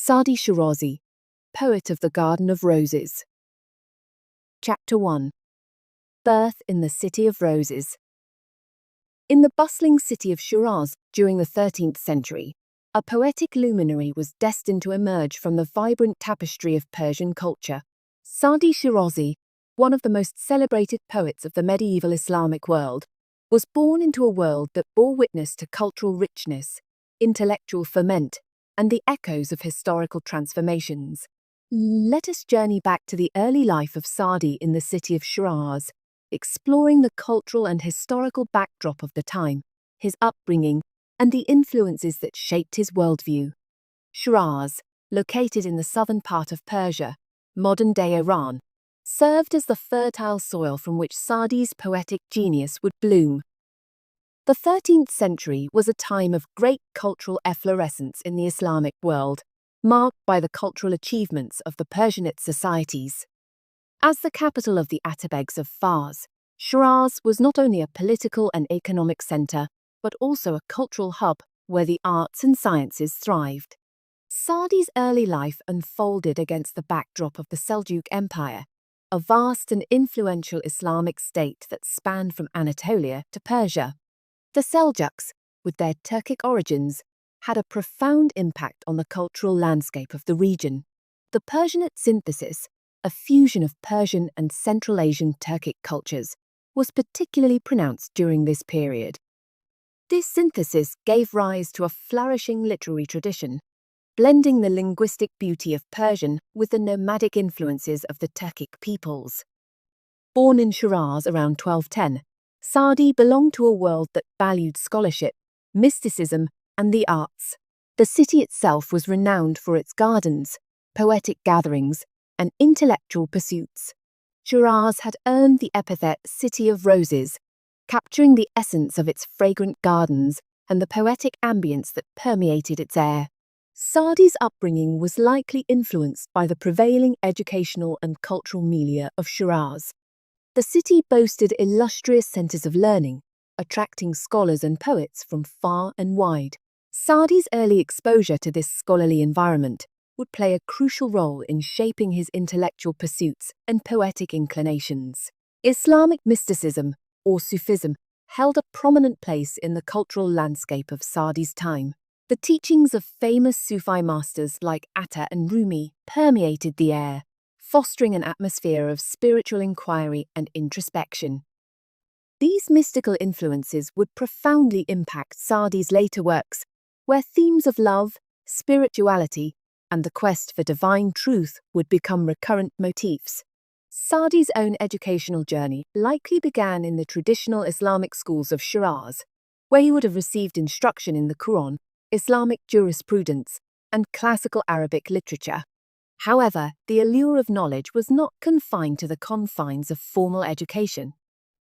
Saadi Shirazi, Poet of the Garden of Roses. Chapter 1. Birth in the City of Roses. In the bustling city of Shiraz during the 13th century, a poetic luminary was destined to emerge from the vibrant tapestry of Persian culture. Saadi Shirazi, one of the most celebrated poets of the medieval Islamic world, was born into a world that bore witness to cultural richness, intellectual ferment, and the echoes of historical transformations. Let us journey back to the early life of Saadi in the city of Shiraz, exploring the cultural and historical backdrop of the time, his upbringing, and the influences that shaped his worldview. Shiraz, located in the southern part of Persia, modern-day Iran, served as the fertile soil from which Saadi's poetic genius would bloom. The 13th century was a time of great cultural efflorescence in the Islamic world, marked by the cultural achievements of the Persianate societies. As the capital of the Atabegs of Fars, Shiraz was not only a political and economic center, but also a cultural hub where the arts and sciences thrived. Saadi's early life unfolded against the backdrop of the Seljuk Empire, a vast and influential Islamic state that spanned from Anatolia to Persia. The Seljuks, with their Turkic origins, had a profound impact on the cultural landscape of the region. The Persianate synthesis, a fusion of Persian and Central Asian Turkic cultures, was particularly pronounced during this period. This synthesis gave rise to a flourishing literary tradition, blending the linguistic beauty of Persian with the nomadic influences of the Turkic peoples. Born in Shiraz around 1210, Saadi belonged to a world that valued scholarship, mysticism, and the arts. The city itself was renowned for its gardens, poetic gatherings, and intellectual pursuits. Shiraz had earned the epithet City of Roses, capturing the essence of its fragrant gardens and the poetic ambience that permeated its air. Saadi's upbringing was likely influenced by the prevailing educational and cultural milieu of Shiraz. The city boasted illustrious centers of learning, attracting scholars and poets from far and wide. Saadi's early exposure to this scholarly environment would play a crucial role in shaping his intellectual pursuits and poetic inclinations. Islamic mysticism, or Sufism, held a prominent place in the cultural landscape of Saadi's time. The teachings of famous Sufi masters like Atta and Rumi permeated the air, fostering an atmosphere of spiritual inquiry and introspection. These mystical influences would profoundly impact Saadi's later works, where themes of love, spirituality, and the quest for divine truth would become recurrent motifs. Saadi's own educational journey likely began in the traditional Islamic schools of Shiraz, where he would have received instruction in the Quran, Islamic jurisprudence, and classical Arabic literature. However, the allure of knowledge was not confined to the confines of formal education.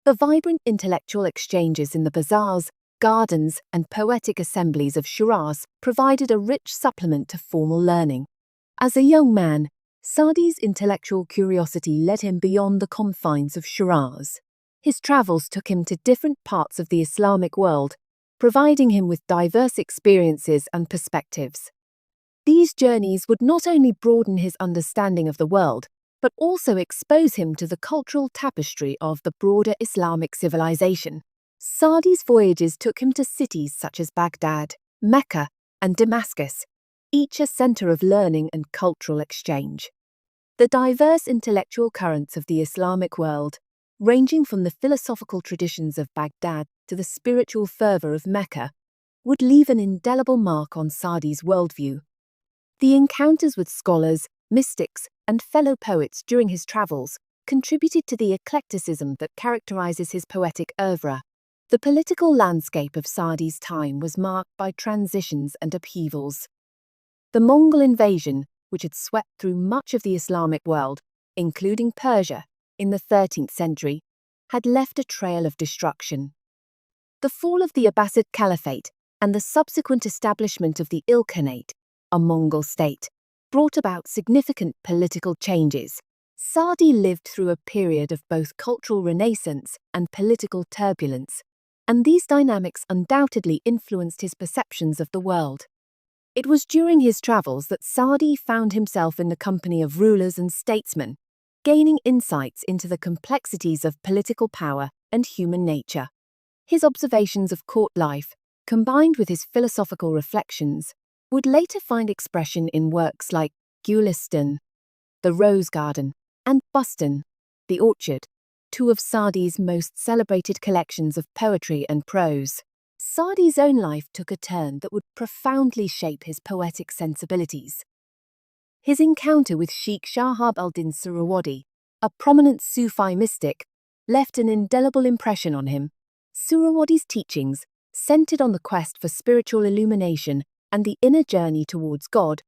The vibrant intellectual exchanges in the bazaars, gardens, and poetic assemblies of Shiraz provided a rich supplement to formal learning. As a young man, Saadi's intellectual curiosity led him beyond the confines of Shiraz. His travels took him to different parts of the Islamic world, providing him with diverse experiences and perspectives. These journeys would not only broaden his understanding of the world, but also expose him to the cultural tapestry of the broader Islamic civilization. Saadi's voyages took him to cities such as Baghdad, Mecca, and Damascus, each a center of learning and cultural exchange. The diverse intellectual currents of the Islamic world, ranging from the philosophical traditions of Baghdad to the spiritual fervor of Mecca, would leave an indelible mark on Saadi's worldview. The encounters with scholars, mystics, and fellow poets during his travels contributed to the eclecticism that characterizes his poetic oeuvre. The political landscape of Saadi's time was marked by transitions and upheavals. The Mongol invasion, which had swept through much of the Islamic world, including Persia, in the 13th century, had left a trail of destruction. The fall of the Abbasid Caliphate and the subsequent establishment of the Ilkhanate, a Mongol state, brought about significant political changes. Saadi lived through a period of both cultural renaissance and political turbulence, and these dynamics undoubtedly influenced his perceptions of the world. It was during his travels that Saadi found himself in the company of rulers and statesmen, gaining insights into the complexities of political power and human nature. His observations of court life, combined with his philosophical reflections, would later find expression in works like Gulistan, the Rose Garden, and Bustan, the Orchard, two of Saadi's most celebrated collections of poetry and prose. Saadi's own life took a turn that would profoundly shape his poetic sensibilities. His encounter with Sheikh Shahab al-Din Suhrawardi, a prominent Sufi mystic, left an indelible impression on him. Suhrawardi's teachings, centered on the quest for spiritual illumination and the inner journey towards God,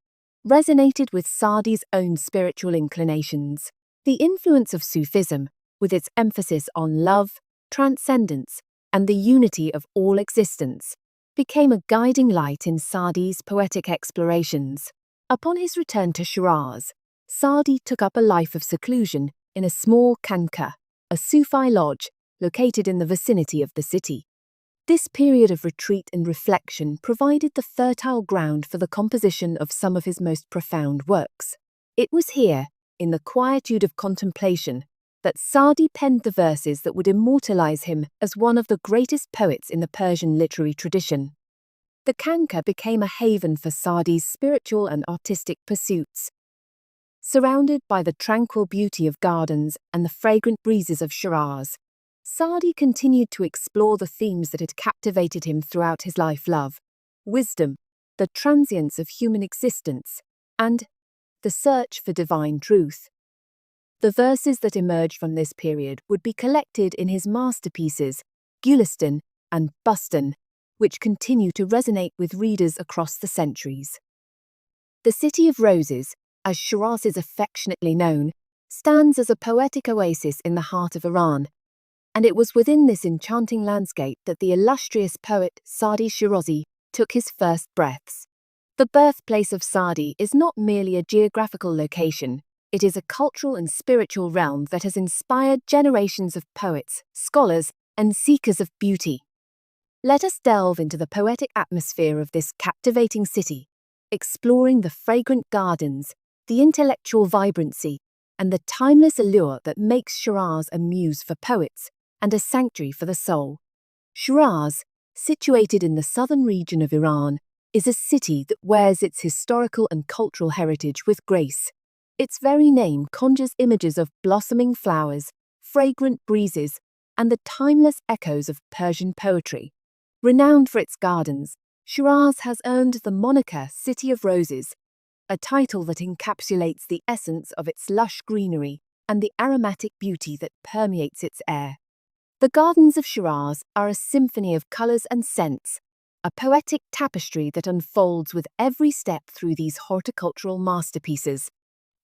resonated with Saadi's own spiritual inclinations. The influence of Sufism, with its emphasis on love, transcendence, and the unity of all existence, became a guiding light in Saadi's poetic explorations. Upon his return to Shiraz, Saadi took up a life of seclusion in a small khanqa, a Sufi lodge located in the vicinity of the city. This period of retreat and reflection provided the fertile ground for the composition of some of his most profound works. It was here, in the quietude of contemplation, that Saadi penned the verses that would immortalize him as one of the greatest poets in the Persian literary tradition. The khanqa became a haven for Saadi's spiritual and artistic pursuits. Surrounded by the tranquil beauty of gardens and the fragrant breezes of Shiraz, Saadi continued to explore the themes that had captivated him throughout his life: love, wisdom, the transience of human existence, and the search for divine truth. The verses that emerged from this period would be collected in his masterpieces, Gulistan and Bustan, which continue to resonate with readers across the centuries. The City of Roses, as Shiraz is affectionately known, stands as a poetic oasis in the heart of Iran, and it was within this enchanting landscape that the illustrious poet Saadi Shirazi took his first breaths. The birthplace of Saadi is not merely a geographical location, it is a cultural and spiritual realm that has inspired generations of poets, scholars, and seekers of beauty. Let us delve into the poetic atmosphere of this captivating city, exploring the fragrant gardens, the intellectual vibrancy, and the timeless allure that makes Shiraz a muse for poets and a sanctuary for the soul. Shiraz, situated in the southern region of Iran, is a city that wears its historical and cultural heritage with grace. Its very name conjures images of blossoming flowers, fragrant breezes, and the timeless echoes of Persian poetry. Renowned for its gardens, Shiraz has earned the moniker City of Roses, a title that encapsulates the essence of its lush greenery and the aromatic beauty that permeates its air. The gardens of Shiraz are a symphony of colors and scents, a poetic tapestry that unfolds with every step through these horticultural masterpieces.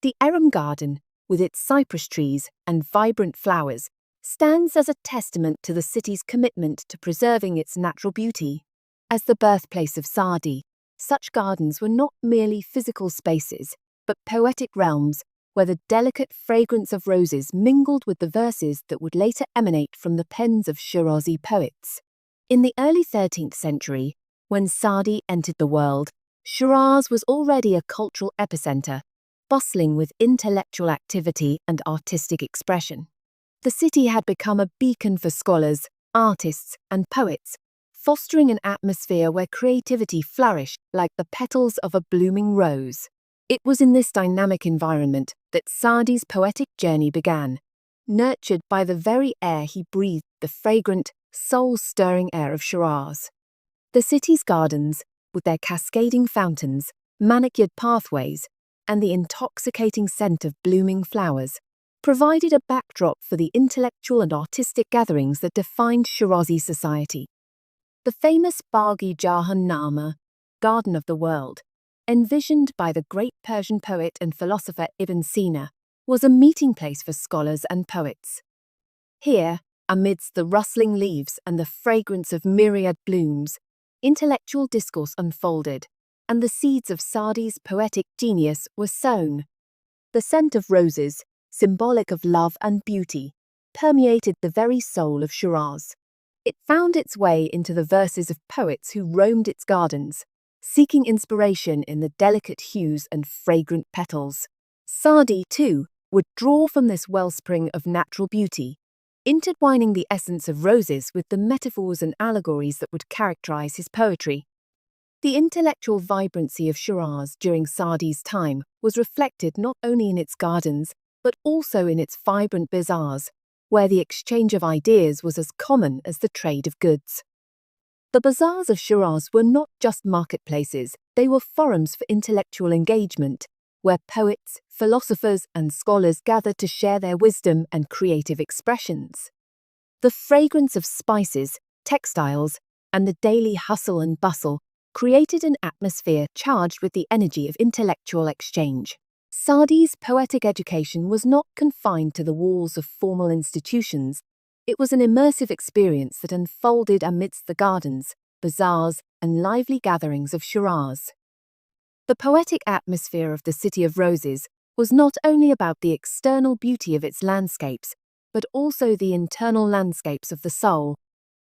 The Aram Garden, with its cypress trees and vibrant flowers, stands as a testament to the city's commitment to preserving its natural beauty. As the birthplace of Saadi, such gardens were not merely physical spaces, but poetic realms where the delicate fragrance of roses mingled with the verses that would later emanate from the pens of Shirazi poets. In the early 13th century, when Saadi entered the world, Shiraz was already a cultural epicenter, bustling with intellectual activity and artistic expression. The city had become a beacon for scholars, artists, and poets, fostering an atmosphere where creativity flourished like the petals of a blooming rose. It was in this dynamic environment that Saadi's poetic journey began, nurtured by the very air he breathed, the fragrant, soul-stirring air of Shiraz. The city's gardens, with their cascading fountains, manicured pathways, and the intoxicating scent of blooming flowers, provided a backdrop for the intellectual and artistic gatherings that defined Shirazi society. The famous Bagh-i-Jahannama, Garden of the World, envisioned by the great Persian poet and philosopher Ibn Sina, was a meeting place for scholars and poets. Here, amidst the rustling leaves and the fragrance of myriad blooms, intellectual discourse unfolded, and the seeds of Saadi's poetic genius were sown. The scent of roses, symbolic of love and beauty, permeated the very soul of Shiraz. It found its way into the verses of poets who roamed its gardens, seeking inspiration in the delicate hues and fragrant petals. Saadi, too, would draw from this wellspring of natural beauty, intertwining the essence of roses with the metaphors and allegories that would characterize his poetry. The intellectual vibrancy of Shiraz during Saadi's time was reflected not only in its gardens, but also in its vibrant bazaars, where the exchange of ideas was as common as the trade of goods. The bazaars of Shiraz were not just marketplaces, they were forums for intellectual engagement, where poets, philosophers, and scholars gathered to share their wisdom and creative expressions. The fragrance of spices, textiles, and the daily hustle and bustle created an atmosphere charged with the energy of intellectual exchange. Saadi's poetic education was not confined to the walls of formal institutions. It was an immersive experience that unfolded amidst the gardens, bazaars, and lively gatherings of Shiraz. The poetic atmosphere of the City of Roses was not only about the external beauty of its landscapes, but also the internal landscapes of the soul,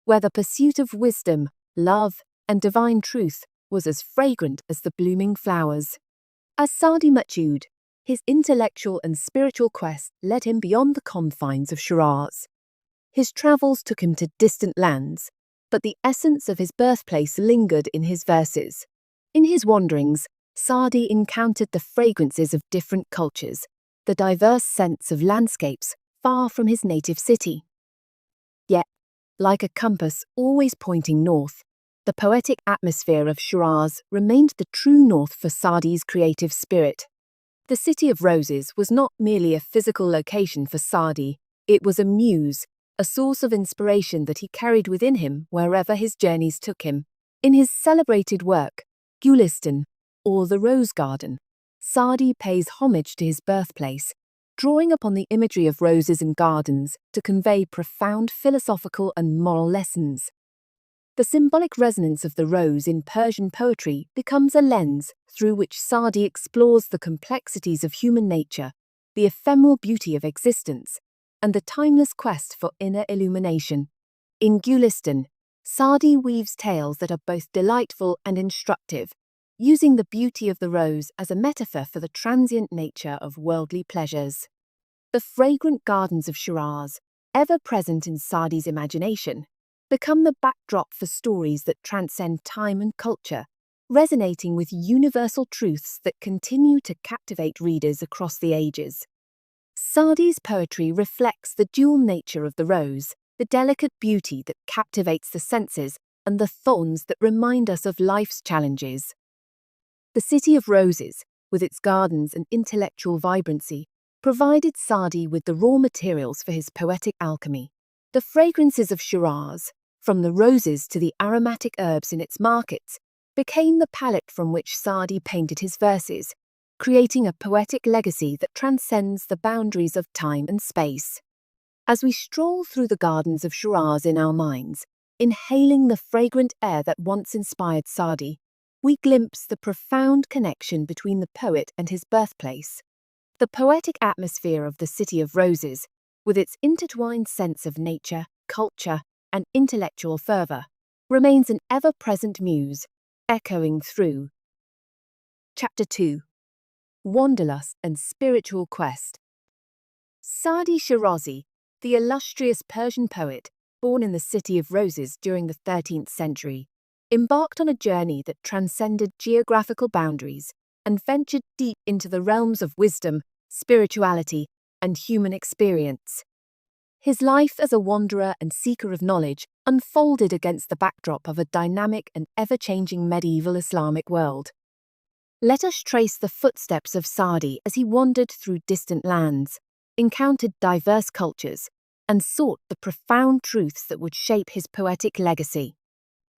where the pursuit of wisdom, love, and divine truth was as fragrant as the blooming flowers. As Saadi matured, his intellectual and spiritual quest led him beyond the confines of Shiraz. His travels took him to distant lands, but the essence of his birthplace lingered in his verses. In his wanderings, Saadi encountered the fragrances of different cultures, the diverse scents of landscapes far from his native city. Yet, like a compass always pointing north, the poetic atmosphere of Shiraz remained the true north for Saadi's creative spirit. The City of Roses was not merely a physical location for Saadi, it was a muse, a source of inspiration that he carried within him wherever his journeys took him. In his celebrated work, Gulistan, or The Rose Garden, Saadi pays homage to his birthplace, drawing upon the imagery of roses and gardens to convey profound philosophical and moral lessons. The symbolic resonance of the rose in Persian poetry becomes a lens through which Saadi explores the complexities of human nature, the ephemeral beauty of existence, and the timeless quest for inner illumination. In Gulistan, Saadi weaves tales that are both delightful and instructive, using the beauty of the rose as a metaphor for the transient nature of worldly pleasures. The fragrant gardens of Shiraz, ever present in Saadi's imagination, become the backdrop for stories that transcend time and culture, resonating with universal truths that continue to captivate readers across the ages. Saadi's poetry reflects the dual nature of the rose, the delicate beauty that captivates the senses and the thorns that remind us of life's challenges. The City of Roses, with its gardens and intellectual vibrancy, provided Saadi with the raw materials for his poetic alchemy. The fragrances of Shiraz, from the roses to the aromatic herbs in its markets, became the palette from which Saadi painted his verses, creating a poetic legacy that transcends the boundaries of time and space. As we stroll through the gardens of Shiraz in our minds, inhaling the fragrant air that once inspired Saadi, we glimpse the profound connection between the poet and his birthplace. The poetic atmosphere of the City of Roses, with its intertwined sense of nature, culture, and intellectual fervour, remains an ever-present muse, echoing through. Chapter 2. Wanderlust and Spiritual Quest. Saadi Shirazi, the illustrious Persian poet, born in the City of Roses during the 13th century, embarked on a journey that transcended geographical boundaries and ventured deep into the realms of wisdom, spirituality, and human experience. His life as a wanderer and seeker of knowledge unfolded against the backdrop of a dynamic and ever-changing medieval Islamic world. Let us trace the footsteps of Saadi as he wandered through distant lands, encountered diverse cultures, and sought the profound truths that would shape his poetic legacy.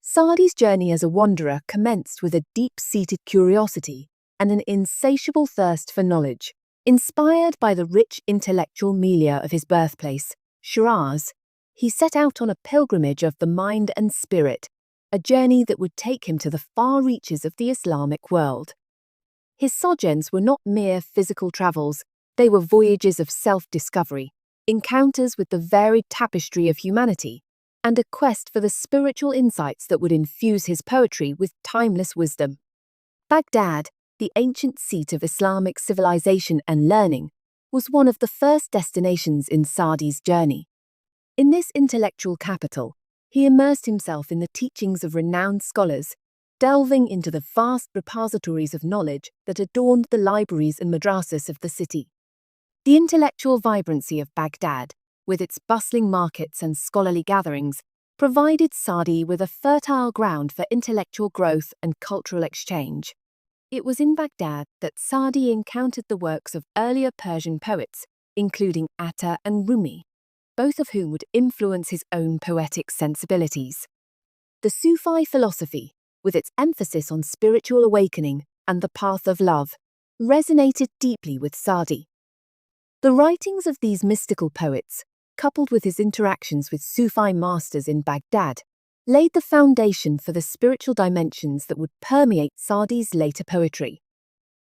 Saadi's journey as a wanderer commenced with a deep-seated curiosity and an insatiable thirst for knowledge. Inspired by the rich intellectual milieu of his birthplace, Shiraz, he set out on a pilgrimage of the mind and spirit, a journey that would take him to the far reaches of the Islamic world. His sojourns were not mere physical travels, they were voyages of self-discovery, encounters with the varied tapestry of humanity, and a quest for the spiritual insights that would infuse his poetry with timeless wisdom. Baghdad, the ancient seat of Islamic civilization and learning, was one of the first destinations in Saadi's journey. In this intellectual capital, he immersed himself in the teachings of renowned scholars, delving into the vast repositories of knowledge that adorned the libraries and madrasas of the city. The intellectual vibrancy of Baghdad, with its bustling markets and scholarly gatherings, provided Saadi with a fertile ground for intellectual growth and cultural exchange. It was in Baghdad that Saadi encountered the works of earlier Persian poets, including Atta and Rumi, both of whom would influence his own poetic sensibilities. The Sufi philosophy, with its emphasis on spiritual awakening and the path of love, resonated deeply with Saadi. The writings of these mystical poets, coupled with his interactions with Sufi masters in Baghdad, laid the foundation for the spiritual dimensions that would permeate Saadi's later poetry.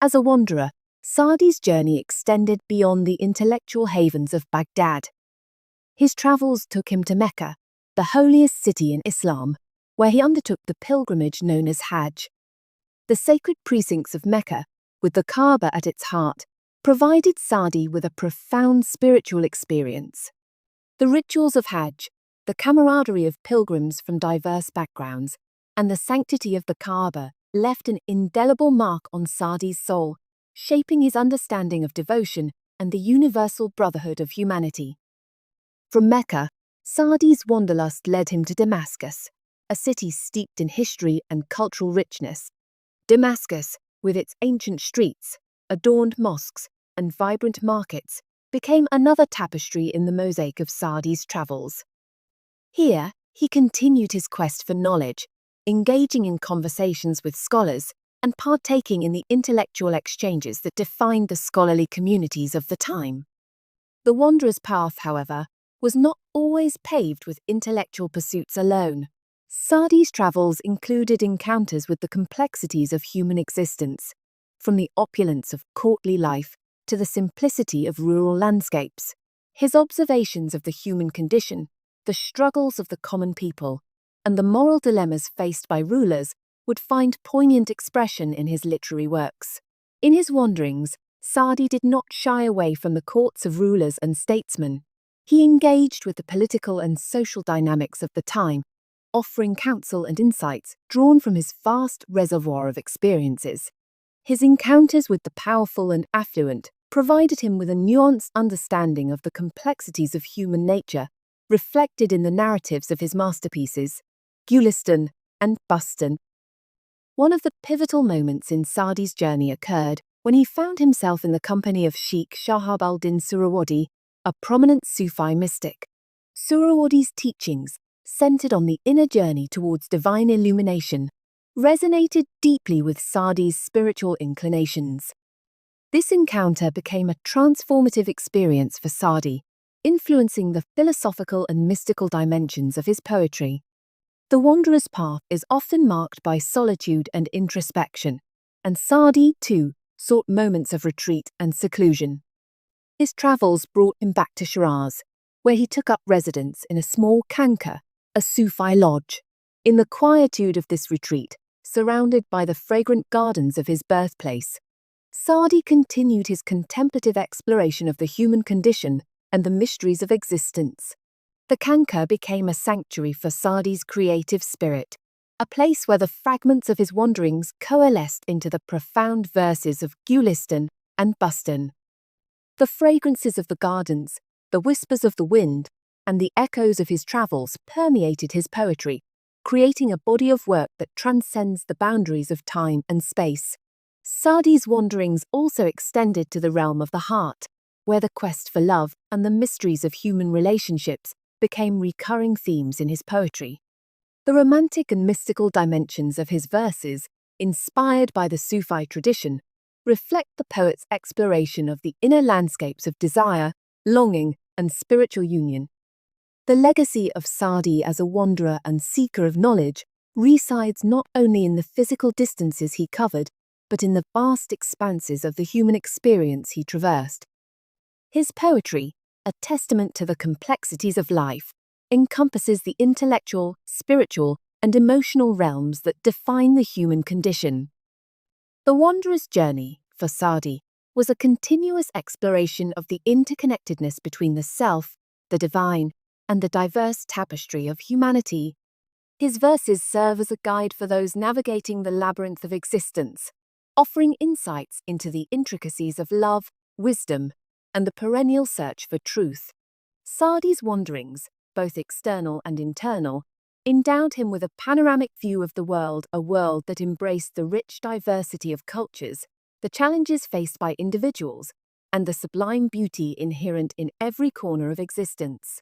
As a wanderer, Saadi's journey extended beyond the intellectual havens of Baghdad. His travels took him to Mecca, the holiest city in Islam, where he undertook the pilgrimage known as Hajj. The sacred precincts of Mecca, with the Kaaba at its heart, provided Saadi with a profound spiritual experience. The rituals of Hajj, the camaraderie of pilgrims from diverse backgrounds, and the sanctity of the Kaaba left an indelible mark on Saadi's soul, shaping his understanding of devotion and the universal brotherhood of humanity. From Mecca, Saadi's wanderlust led him to Damascus, a city steeped in history and cultural richness. Damascus, with its ancient streets, adorned mosques, and vibrant markets, became another tapestry in the mosaic of Saadi's travels. Here, he continued his quest for knowledge, engaging in conversations with scholars and partaking in the intellectual exchanges that defined the scholarly communities of the time. The wanderer's path, however, was not always paved with intellectual pursuits alone. Saadi's travels included encounters with the complexities of human existence, from the opulence of courtly life to the simplicity of rural landscapes. His observations of the human condition, the struggles of the common people, and the moral dilemmas faced by rulers would find poignant expression in his literary works. In his wanderings, Saadi did not shy away from the courts of rulers and statesmen. He engaged with the political and social dynamics of the time, offering counsel and insights drawn from his vast reservoir of experiences. His encounters with the powerful and affluent provided him with a nuanced understanding of the complexities of human nature, reflected in the narratives of his masterpieces, Gülistan and Bustan. One of the pivotal moments in Saadi's journey occurred when he found himself in the company of Sheikh Shahab al-Din Suhrawardi, a prominent Sufi mystic. Suhrawardi's teachings, centered on the inner journey towards divine illumination, resonated deeply with Saadi's spiritual inclinations. This encounter became a transformative experience for Saadi, influencing the philosophical and mystical dimensions of his poetry. The wanderer's path is often marked by solitude and introspection, and Saadi, too, sought moments of retreat and seclusion. His travels brought him back to Shiraz, where he took up residence in a small khanqa, a Sufi lodge. In the quietude of this retreat, surrounded by the fragrant gardens of his birthplace, Saadi continued his contemplative exploration of the human condition and the mysteries of existence. The khanqa became a sanctuary for Saadi's creative spirit, a place where the fragments of his wanderings coalesced into the profound verses of Gülistan and Bustan. The fragrances of the gardens, the whispers of the wind, and the echoes of his travels permeated his poetry, creating a body of work that transcends the boundaries of time and space. Saadi's wanderings also extended to the realm of the heart, where the quest for love and the mysteries of human relationships became recurring themes in his poetry. The romantic and mystical dimensions of his verses, inspired by the Sufi tradition, reflect the poet's exploration of the inner landscapes of desire, longing, and spiritual union. The legacy of Saadi as a wanderer and seeker of knowledge resides not only in the physical distances he covered, but in the vast expanses of the human experience he traversed. His poetry, a testament to the complexities of life, encompasses the intellectual, spiritual, and emotional realms that define the human condition. The wanderer's journey, for Saadi, was a continuous exploration of the interconnectedness between the self, the divine, and the diverse tapestry of humanity. His verses serve as a guide for those navigating the labyrinth of existence, offering insights into the intricacies of love, wisdom, and the perennial search for truth. Saadi's wanderings, both external and internal, endowed him with a panoramic view of the world, a world that embraced the rich diversity of cultures, the challenges faced by individuals, and the sublime beauty inherent in every corner of existence.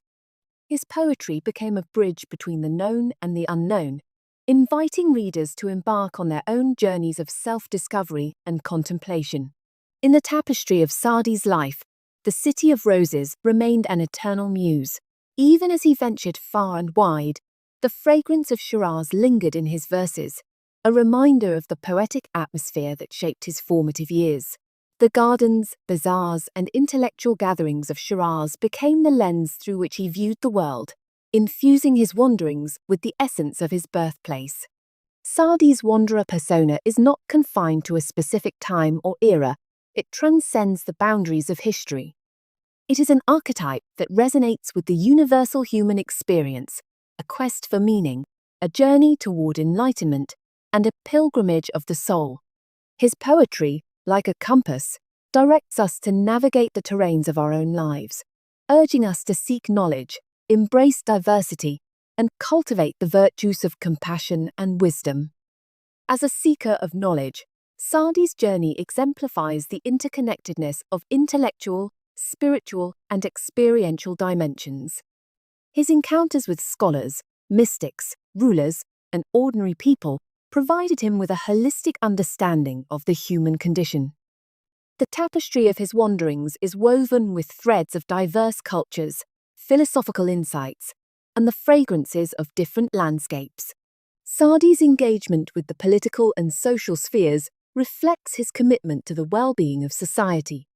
His poetry became a bridge between the known and the unknown, inviting readers to embark on their own journeys of self-discovery and contemplation. In the tapestry of Saadi's life, the City of Roses remained an eternal muse. Even as he ventured far and wide, the fragrance of Shiraz lingered in his verses, a reminder of the poetic atmosphere that shaped his formative years. The gardens, bazaars, and intellectual gatherings of Shiraz became the lens through which he viewed the world, infusing his wanderings with the essence of his birthplace. Saadi's wanderer persona is not confined to a specific time or era, it transcends the boundaries of history. It is an archetype that resonates with the universal human experience, a quest for meaning, a journey toward enlightenment, and a pilgrimage of the soul. His poetry, like a compass, directs us to navigate the terrains of our own lives, urging us to seek knowledge, embrace diversity, and cultivate the virtues of compassion and wisdom. As a seeker of knowledge, Saadi's journey exemplifies the interconnectedness of intellectual, spiritual, and experiential dimensions. His encounters with scholars, mystics, rulers, and ordinary people provided him with a holistic understanding of the human condition. The tapestry of his wanderings is woven with threads of diverse cultures, philosophical insights, and the fragrances of different landscapes. Saadi's engagement with the political and social spheres reflects his commitment to the well-being of society.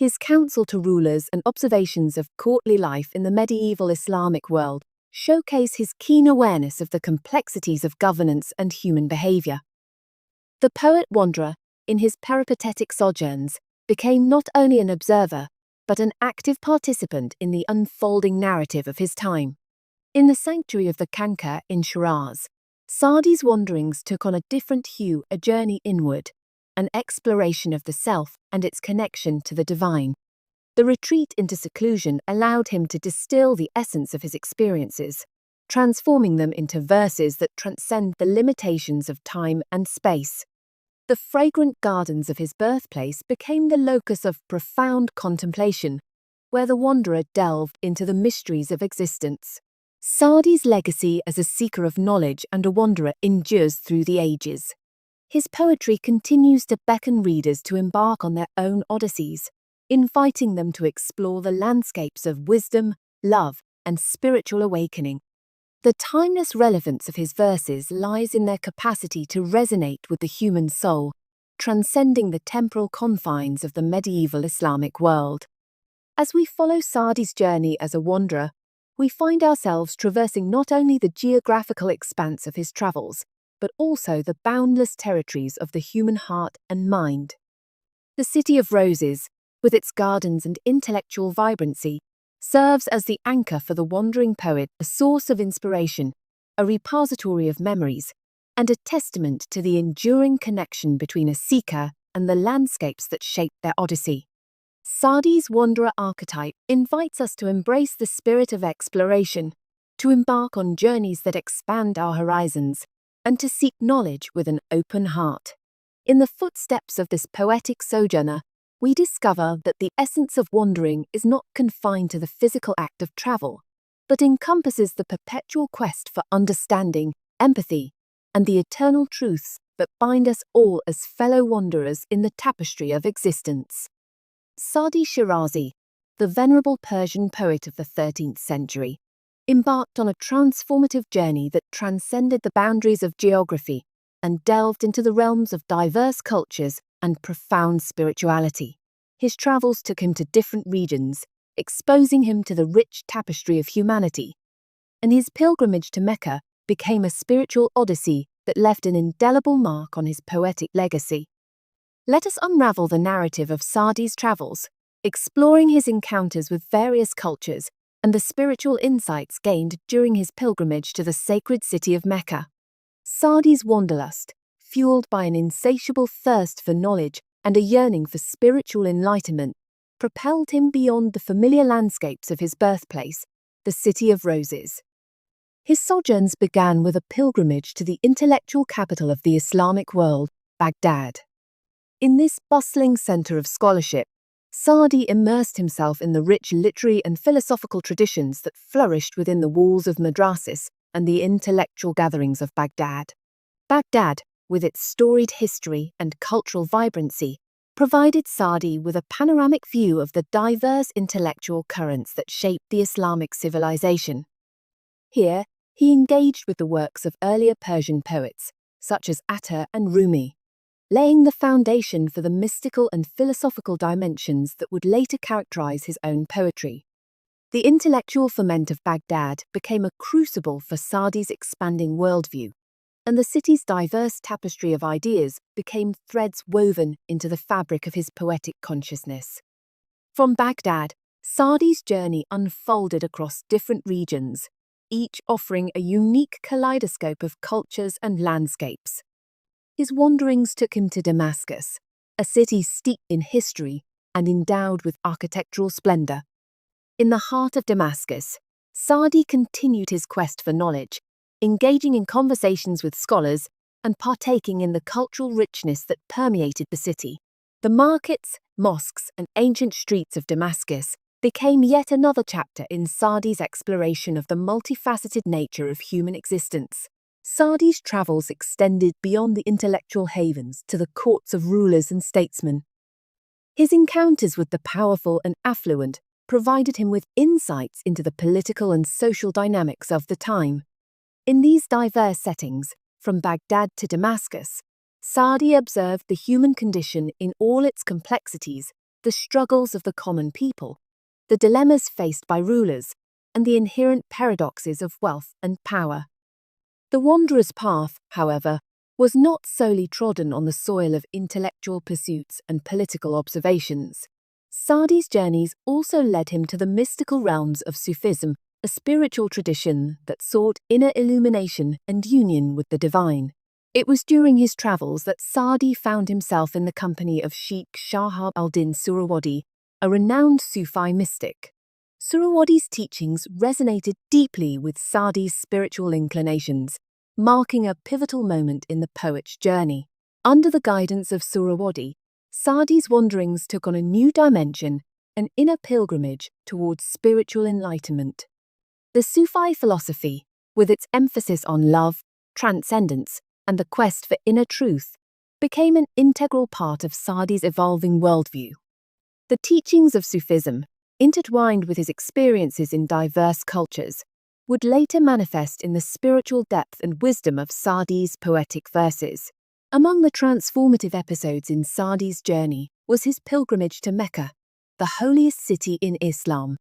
His counsel to rulers and observations of courtly life in the medieval Islamic world showcase his keen awareness of the complexities of governance and human behavior. The poet-wanderer, in his peripatetic sojourns, became not only an observer, but an active participant in the unfolding narrative of his time. In the sanctuary of the Kanka in Shiraz, Saadi's wanderings took on a different hue, a journey inward, an exploration of the self and its connection to the divine. The retreat into seclusion allowed him to distill the essence of his experiences, transforming them into verses that transcend the limitations of time and space. The fragrant gardens of his birthplace became the locus of profound contemplation, where the wanderer delved into the mysteries of existence. Saadi's legacy as a seeker of knowledge and a wanderer endures through the ages. His poetry continues to beckon readers to embark on their own odysseys, inviting them to explore the landscapes of wisdom, love, and spiritual awakening. The timeless relevance of his verses lies in their capacity to resonate with the human soul, transcending the temporal confines of the medieval Islamic world. As we follow Saadi's journey as a wanderer, we find ourselves traversing not only the geographical expanse of his travels, but also the boundless territories of the human heart and mind. The City of Roses, with its gardens and intellectual vibrancy, serves as the anchor for the wandering poet, a source of inspiration, a repository of memories, and a testament to the enduring connection between a seeker and the landscapes that shape their odyssey. Saadi's wanderer archetype invites us to embrace the spirit of exploration, to embark on journeys that expand our horizons, and to seek knowledge with an open heart. In the footsteps of this poetic sojourner, we discover that the essence of wandering is not confined to the physical act of travel, but encompasses the perpetual quest for understanding, empathy, and the eternal truths that bind us all as fellow wanderers in the tapestry of existence. Saadi Shirazi, the venerable Persian poet of the 13th century, embarked on a transformative journey that transcended the boundaries of geography and delved into the realms of diverse cultures and profound spirituality. His travels took him to different regions, exposing him to the rich tapestry of humanity, and his pilgrimage to Mecca became a spiritual odyssey that left an indelible mark on his poetic legacy. Let us unravel the narrative of Saadi's travels, exploring his encounters with various cultures and the spiritual insights gained during his pilgrimage to the sacred city of Mecca. Saadi's wanderlust, fueled by an insatiable thirst for knowledge and a yearning for spiritual enlightenment, propelled him beyond the familiar landscapes of his birthplace, the City of Roses. His sojourns began with a pilgrimage to the intellectual capital of the Islamic world, Baghdad. In this bustling center of scholarship, Saadi immersed himself in the rich literary and philosophical traditions that flourished within the walls of madrasas and the intellectual gatherings of Baghdad. Baghdad, with its storied history and cultural vibrancy, provided Saadi with a panoramic view of the diverse intellectual currents that shaped the Islamic civilization. Here, he engaged with the works of earlier Persian poets, such as Attar and Rumi, laying the foundation for the mystical and philosophical dimensions that would later characterize his own poetry. The intellectual ferment of Baghdad became a crucible for Saadi's expanding worldview, and the city's diverse tapestry of ideas became threads woven into the fabric of his poetic consciousness. From Baghdad, Saadi's journey unfolded across different regions, each offering a unique kaleidoscope of cultures and landscapes. His wanderings took him to Damascus, a city steeped in history and endowed with architectural splendor. In the heart of Damascus, Saadi continued his quest for knowledge, engaging in conversations with scholars and partaking in the cultural richness that permeated the city. The markets, mosques, and ancient streets of Damascus became yet another chapter in Saadi's exploration of the multifaceted nature of human existence. Saadi's travels extended beyond the intellectual havens to the courts of rulers and statesmen. His encounters with the powerful and affluent provided him with insights into the political and social dynamics of the time. In these diverse settings, from Baghdad to Damascus, Saadi observed the human condition in all its complexities, the struggles of the common people, the dilemmas faced by rulers, and the inherent paradoxes of wealth and power. The wanderer's path, however, was not solely trodden on the soil of intellectual pursuits and political observations. Saadi's journeys also led him to the mystical realms of Sufism, a spiritual tradition that sought inner illumination and union with the divine. It was during his travels that Saadi found himself in the company of Sheikh Shahab al-Din Suhrawardi, a renowned Sufi mystic. Suhrawardi's teachings resonated deeply with Saadi's spiritual inclinations, marking a pivotal moment in the poet's journey. Under the guidance of Suhrawardi, Saadi's wanderings took on a new dimension, an inner pilgrimage towards spiritual enlightenment. The Sufi philosophy, with its emphasis on love, transcendence, and the quest for inner truth, became an integral part of Saadi's evolving worldview. The teachings of Sufism, intertwined with his experiences in diverse cultures, would later manifest in the spiritual depth and wisdom of Saadi's poetic verses. Among the transformative episodes in Saadi's journey was his pilgrimage to Mecca, the holiest city in Islam.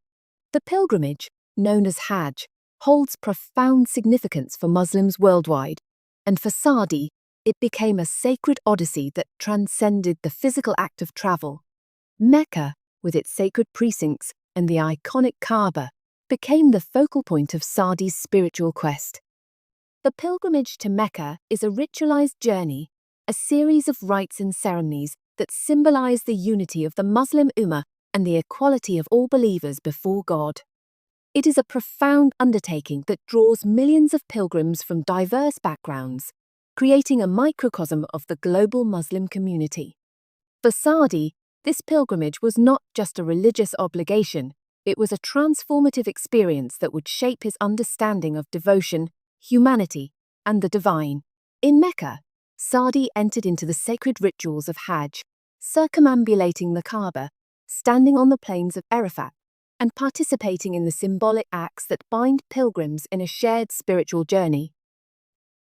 The pilgrimage, known as Hajj, holds profound significance for Muslims worldwide, and for Saadi, it became a sacred odyssey that transcended the physical act of travel. Mecca, with its sacred precincts and the iconic Kaaba, became the focal point of Saadi's spiritual quest. The pilgrimage to Mecca is a ritualized journey, a series of rites and ceremonies that symbolize the unity of the Muslim Ummah and the equality of all believers before God. It is a profound undertaking that draws millions of pilgrims from diverse backgrounds, creating a microcosm of the global Muslim community. For Saadi, this pilgrimage was not just a religious obligation, it was a transformative experience that would shape his understanding of devotion, humanity, and the divine. In Mecca, Saadi entered into the sacred rituals of Hajj, circumambulating the Kaaba, standing on the plains of Arafat, and participating in the symbolic acts that bind pilgrims in a shared spiritual journey.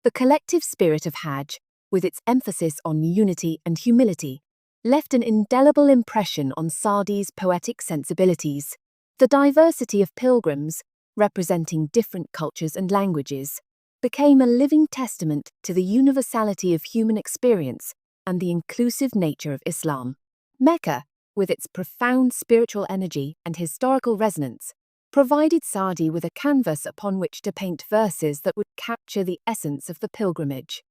The collective spirit of Hajj, with its emphasis on unity and humility, left an indelible impression on Saadi's poetic sensibilities. The diversity of pilgrims, representing different cultures and languages, became a living testament to the universality of human experience and the inclusive nature of Islam. Mecca, with its profound spiritual energy and historical resonance, provided Saadi with a canvas upon which to paint verses that would capture the essence of the pilgrimage.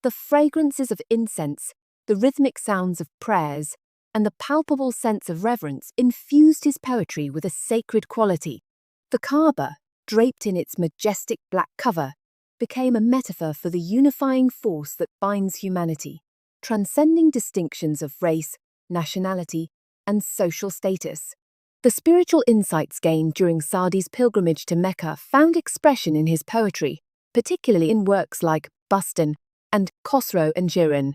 The fragrances of incense, the rhythmic sounds of prayers, and the palpable sense of reverence infused his poetry with a sacred quality. The Kaaba, draped in its majestic black cover, became a metaphor for the unifying force that binds humanity, transcending distinctions of race, nationality, and social status. The spiritual insights gained during Saadi's pilgrimage to Mecca found expression in his poetry, particularly in works like Bustan and Khosrow and Shirin.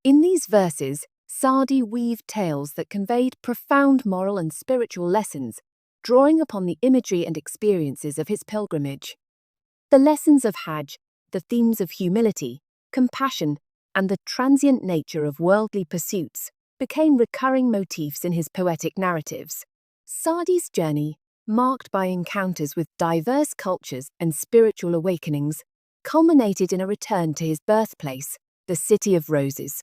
In these verses, Saadi weaved tales that conveyed profound moral and spiritual lessons, drawing upon the imagery and experiences of his pilgrimage. The lessons of Hajj, the themes of humility, compassion, and the transient nature of worldly pursuits became recurring motifs in his poetic narratives. Saadi's journey, marked by encounters with diverse cultures and spiritual awakenings, culminated in a return to his birthplace, the City of Roses.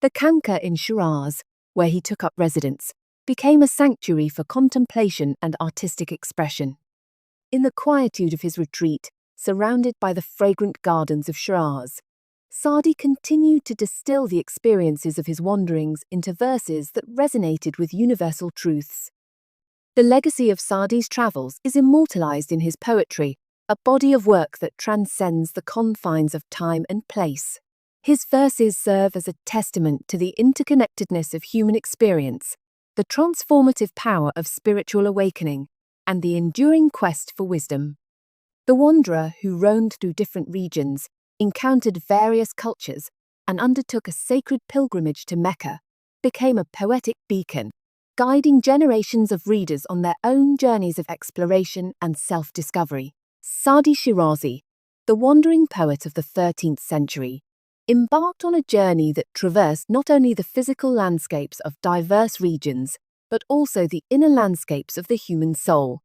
The Khanqa in Shiraz, where he took up residence, became a sanctuary for contemplation and artistic expression. In the quietude of his retreat, surrounded by the fragrant gardens of Shiraz, Saadi continued to distill the experiences of his wanderings into verses that resonated with universal truths. The legacy of Saadi's travels is immortalized in his poetry, a body of work that transcends the confines of time and place. His verses serve as a testament to the interconnectedness of human experience, the transformative power of spiritual awakening, and the enduring quest for wisdom. The wanderer who roamed through different regions, encountered various cultures, and undertook a sacred pilgrimage to Mecca, became a poetic beacon, guiding generations of readers on their own journeys of exploration and self-discovery. Saadi Shirazi, the wandering poet of the 13th century, embarked on a journey that traversed not only the physical landscapes of diverse regions, but also the inner landscapes of the human soul.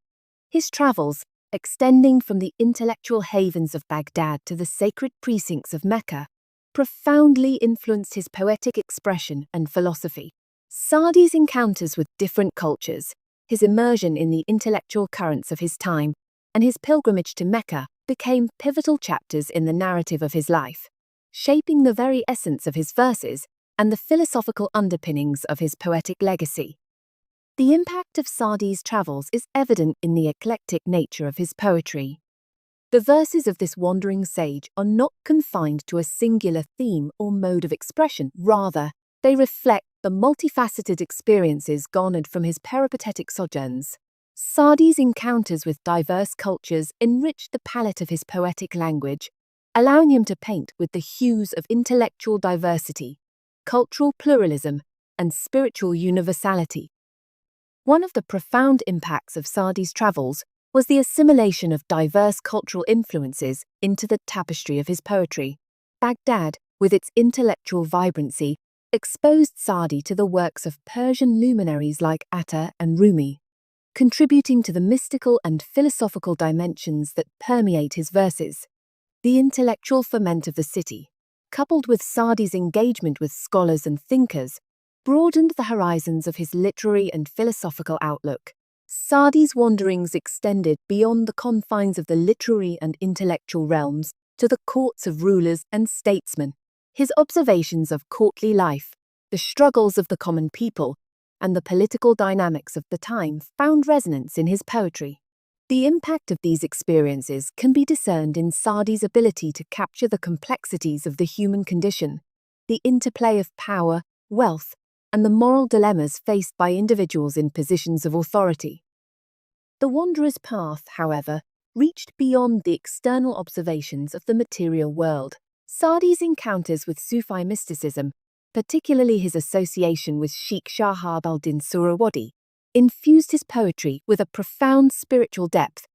His travels, extending from the intellectual havens of Baghdad to the sacred precincts of Mecca, profoundly influenced his poetic expression and philosophy. Saadi's encounters with different cultures, his immersion in the intellectual currents of his time, and his pilgrimage to Mecca became pivotal chapters in the narrative of his life, shaping the very essence of his verses and the philosophical underpinnings of his poetic legacy. The impact of Saadi's travels is evident in the eclectic nature of his poetry. The verses of this wandering sage are not confined to a singular theme or mode of expression. Rather, they reflect the multifaceted experiences garnered from his peripatetic sojourns. Saadi's encounters with diverse cultures enriched the palette of his poetic language, allowing him to paint with the hues of intellectual diversity, cultural pluralism, and spiritual universality. One of the profound impacts of Saadi's travels was the assimilation of diverse cultural influences into the tapestry of his poetry. Baghdad, with its intellectual vibrancy, exposed Saadi to the works of Persian luminaries like Atta and Rumi, contributing to the mystical and philosophical dimensions that permeate his verses. The intellectual ferment of the city, coupled with Saadi's engagement with scholars and thinkers, broadened the horizons of his literary and philosophical outlook. Saadi's wanderings extended beyond the confines of the literary and intellectual realms to the courts of rulers and statesmen. His observations of courtly life, the struggles of the common people, and the political dynamics of the time found resonance in his poetry. The impact of these experiences can be discerned in Saadi's ability to capture the complexities of the human condition, the interplay of power, wealth, and the moral dilemmas faced by individuals in positions of authority. The wanderer's path, however, reached beyond the external observations of the material world. Saadi's encounters with Sufi mysticism, particularly his association with Sheikh Shahab al-Din Suhrawardi, infused his poetry with a profound spiritual depth.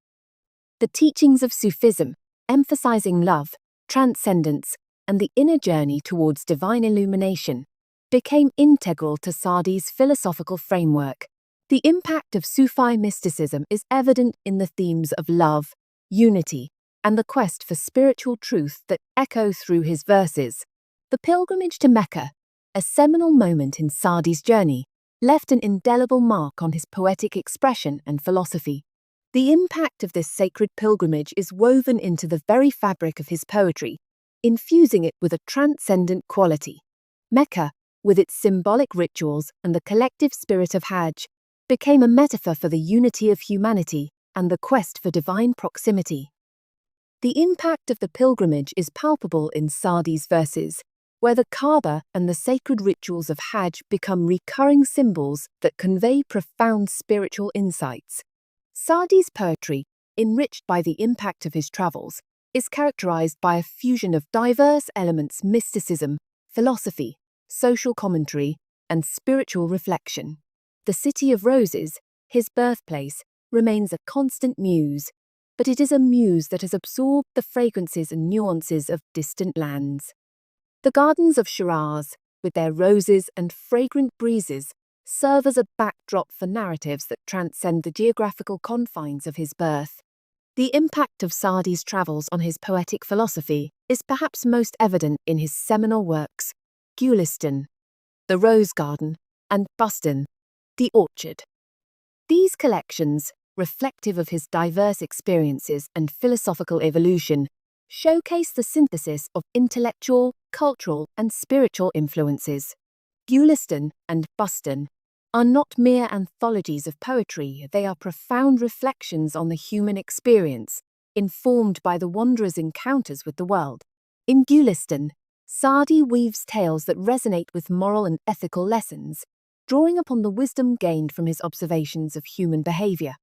The teachings of Sufism, emphasizing love, transcendence, and the inner journey towards divine illumination, became integral to Saadi's philosophical framework. The impact of Sufi mysticism is evident in the themes of love, unity, and the quest for spiritual truth that echo through his verses. The The pilgrimage to Mecca, a seminal moment in Saadi's journey, left an indelible mark on his poetic expression and philosophy. The impact of this sacred pilgrimage is woven into the very fabric of his poetry, infusing it with a transcendent quality. Mecca, with its symbolic rituals and the collective spirit of Hajj, became a metaphor for the unity of humanity and the quest for divine proximity. The impact of the pilgrimage is palpable in Saadi's verses, where the Kaaba and the sacred rituals of Hajj become recurring symbols that convey profound spiritual insights. Saadi's poetry, enriched by the impact of his travels, is characterized by a fusion of diverse elements: mysticism, philosophy, social commentary, and spiritual reflection. The City of Roses, his birthplace, remains a constant muse, but it is a muse that has absorbed the fragrances and nuances of distant lands. The gardens of Shiraz, with their roses and fragrant breezes, serve as a backdrop for narratives that transcend the geographical confines of his birth. The impact of Saadi's travels on his poetic philosophy is perhaps most evident in his seminal works, Gulistan, The Rose Garden, and Bustan, The Orchard. These collections, reflective of his diverse experiences and philosophical evolution, showcase the synthesis of intellectual, cultural, and spiritual influences. Gulistan and Bustan are not mere anthologies of poetry, they are profound reflections on the human experience, informed by the wanderer's encounters with the world. In Gulistan, Saadi weaves tales that resonate with moral and ethical lessons, drawing upon the wisdom gained from his observations of human behavior.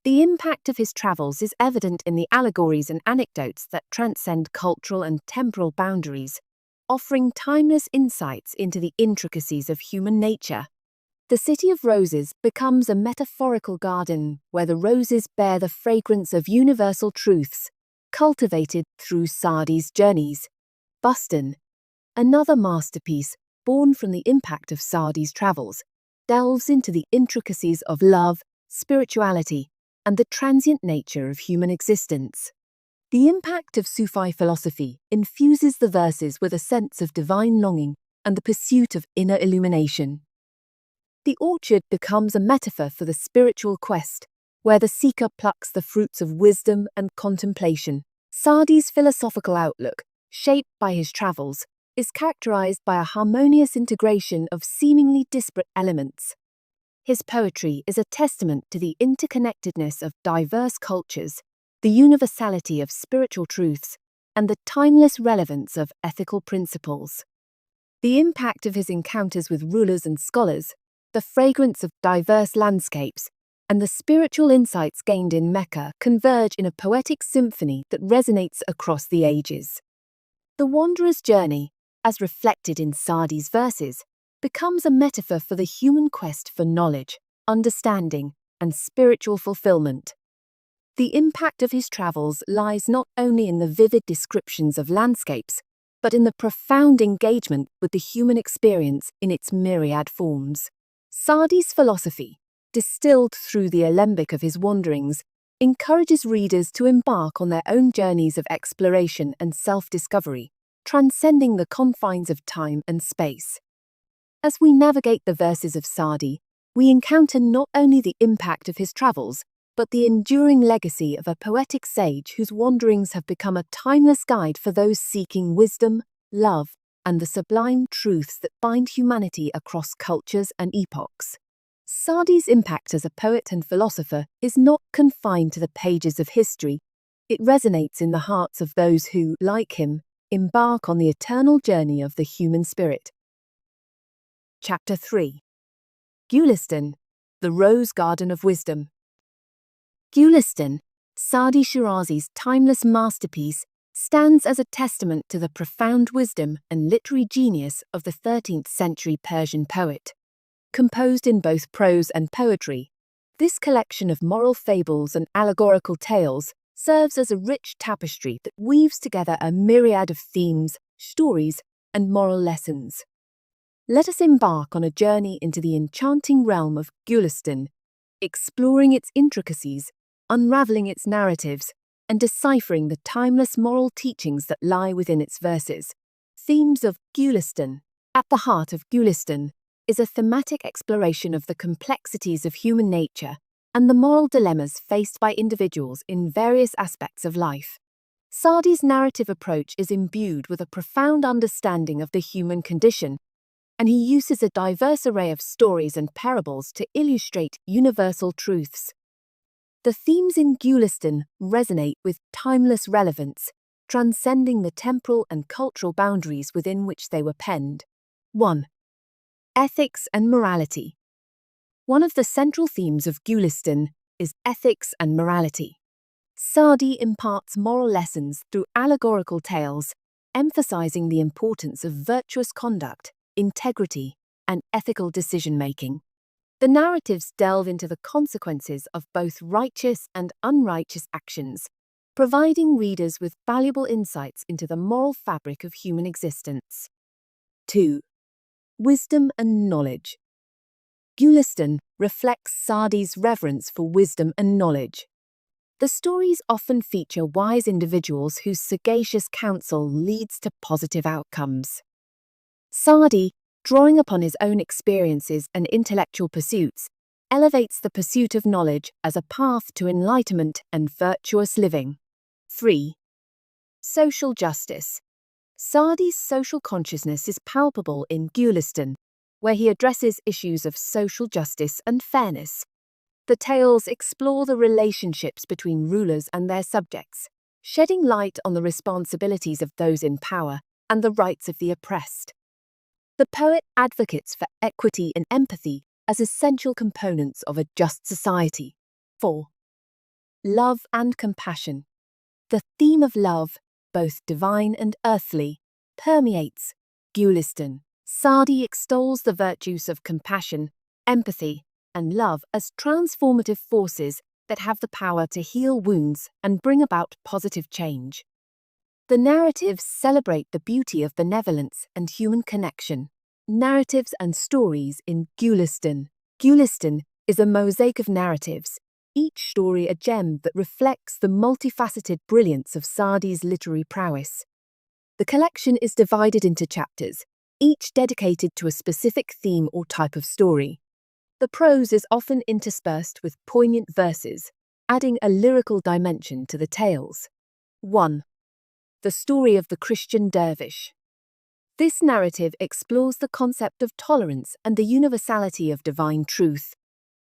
The impact of his travels is evident in the allegories and anecdotes that transcend cultural and temporal boundaries, offering timeless insights into the intricacies of human nature. The City of Roses becomes a metaphorical garden where the roses bear the fragrance of universal truths, cultivated through Saadi's journeys. Bustan, another masterpiece born from the impact of Saadi's travels, delves into the intricacies of love, spirituality, and the transient nature of human existence. The impact of Sufi philosophy infuses the verses with a sense of divine longing and the pursuit of inner illumination. The Orchard becomes a metaphor for the spiritual quest, where the seeker plucks the fruits of wisdom and contemplation. Saadi's philosophical outlook, shaped by his travels, is characterized by a harmonious integration of seemingly disparate elements. His poetry is a testament to the interconnectedness of diverse cultures, the universality of spiritual truths, and the timeless relevance of ethical principles. The impact of his encounters with rulers and scholars, the fragrance of diverse landscapes, and the spiritual insights gained in Mecca converge in a poetic symphony that resonates across the ages. The wanderer's journey, as reflected in Saadi's verses, becomes a metaphor for the human quest for knowledge, understanding, and spiritual fulfillment. The impact of his travels lies not only in the vivid descriptions of landscapes, but in the profound engagement with the human experience in its myriad forms. Saadi's philosophy, distilled through the alembic of his wanderings, encourages readers to embark on their own journeys of exploration and self-discovery, transcending the confines of time and space. As we navigate the verses of Saadi, we encounter not only the impact of his travels, but the enduring legacy of a poetic sage whose wanderings have become a timeless guide for those seeking wisdom, love, and the sublime truths that bind humanity across cultures and epochs. Saadi's impact as a poet and philosopher is not confined to the pages of history. It resonates in the hearts of those who, like him, embark on the eternal journey of the human spirit. Chapter 3. Gulistan, the Rose Garden of Wisdom. Gulistan, Saadi Shirazi's timeless masterpiece, stands as a testament to the profound wisdom and literary genius of the 13th century Persian poet. Composed in both prose and poetry, this collection of moral fables and allegorical tales serves as a rich tapestry that weaves together a myriad of themes, stories, and moral lessons. Let us embark on a journey into the enchanting realm of Gulistan, exploring its intricacies, unraveling its narratives, and deciphering the timeless moral teachings that lie within its verses. Themes of Gulistan. At the heart of Gulistan is a thematic exploration of the complexities of human nature and the moral dilemmas faced by individuals in various aspects of life. Saadi's narrative approach is imbued with a profound understanding of the human condition, and he uses a diverse array of stories and parables to illustrate universal truths. The themes in Gulistan resonate with timeless relevance, transcending the temporal and cultural boundaries within which they were penned. 1. Ethics and morality. One of the central themes of Gulistan is ethics and morality. Saadi imparts moral lessons through allegorical tales, emphasizing the importance of virtuous conduct, integrity, and ethical decision-making. The narratives delve into the consequences of both righteous and unrighteous actions, providing readers with valuable insights into the moral fabric of human existence. 2. Wisdom and knowledge. Gulistan reflects Saadi's reverence for wisdom and knowledge. The stories often feature wise individuals whose sagacious counsel leads to positive outcomes. Saadi, drawing upon his own experiences and intellectual pursuits, elevates the pursuit of knowledge as a path to enlightenment and virtuous living. 3. Social justice. Saadi's social consciousness is palpable in Gulistan, where he addresses issues of social justice and fairness. The tales explore the relationships between rulers and their subjects, shedding light on the responsibilities of those in power and the rights of the oppressed. The poet advocates for equity and empathy as essential components of a just society. 4. Love and compassion. The theme of love, both divine and earthly, permeates Gulistan. Saadi extols the virtues of compassion, empathy, and love as transformative forces that have the power to heal wounds and bring about positive change. The narratives celebrate the beauty of benevolence and human connection. Narratives and stories in Gulistan. Gulistan is a mosaic of narratives, each story a gem that reflects the multifaceted brilliance of Saadi's literary prowess. The collection is divided into chapters, each dedicated to a specific theme or type of story. The prose is often interspersed with poignant verses, adding a lyrical dimension to the tales. 1. The story of the Christian dervish. This narrative explores the concept of tolerance and the universality of divine truth.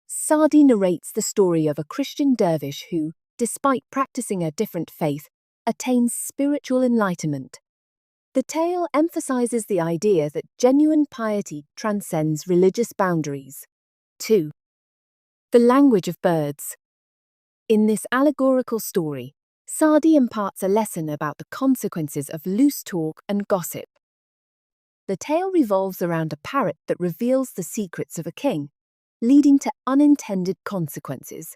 Saadi narrates the story of a Christian dervish who, despite practicing a different faith, attains spiritual enlightenment. The tale emphasizes the idea that genuine piety transcends religious boundaries. 2. The language of birds. In this allegorical story, Saadi imparts a lesson about the consequences of loose talk and gossip. The tale revolves around a parrot that reveals the secrets of a king, leading to unintended consequences.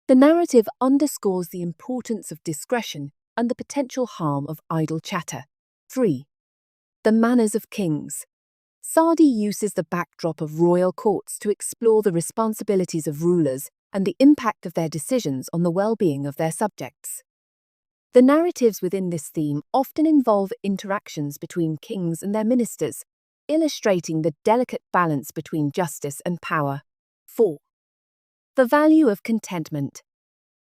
The narrative underscores the importance of discretion and the potential harm of idle chatter. 3. The manners of kings. Saadi uses the backdrop of royal courts to explore the responsibilities of rulers and the impact of their decisions on the well-being of their subjects. The narratives within this theme often involve interactions between kings and their ministers, illustrating the delicate balance between justice and power. 4. The value of contentment.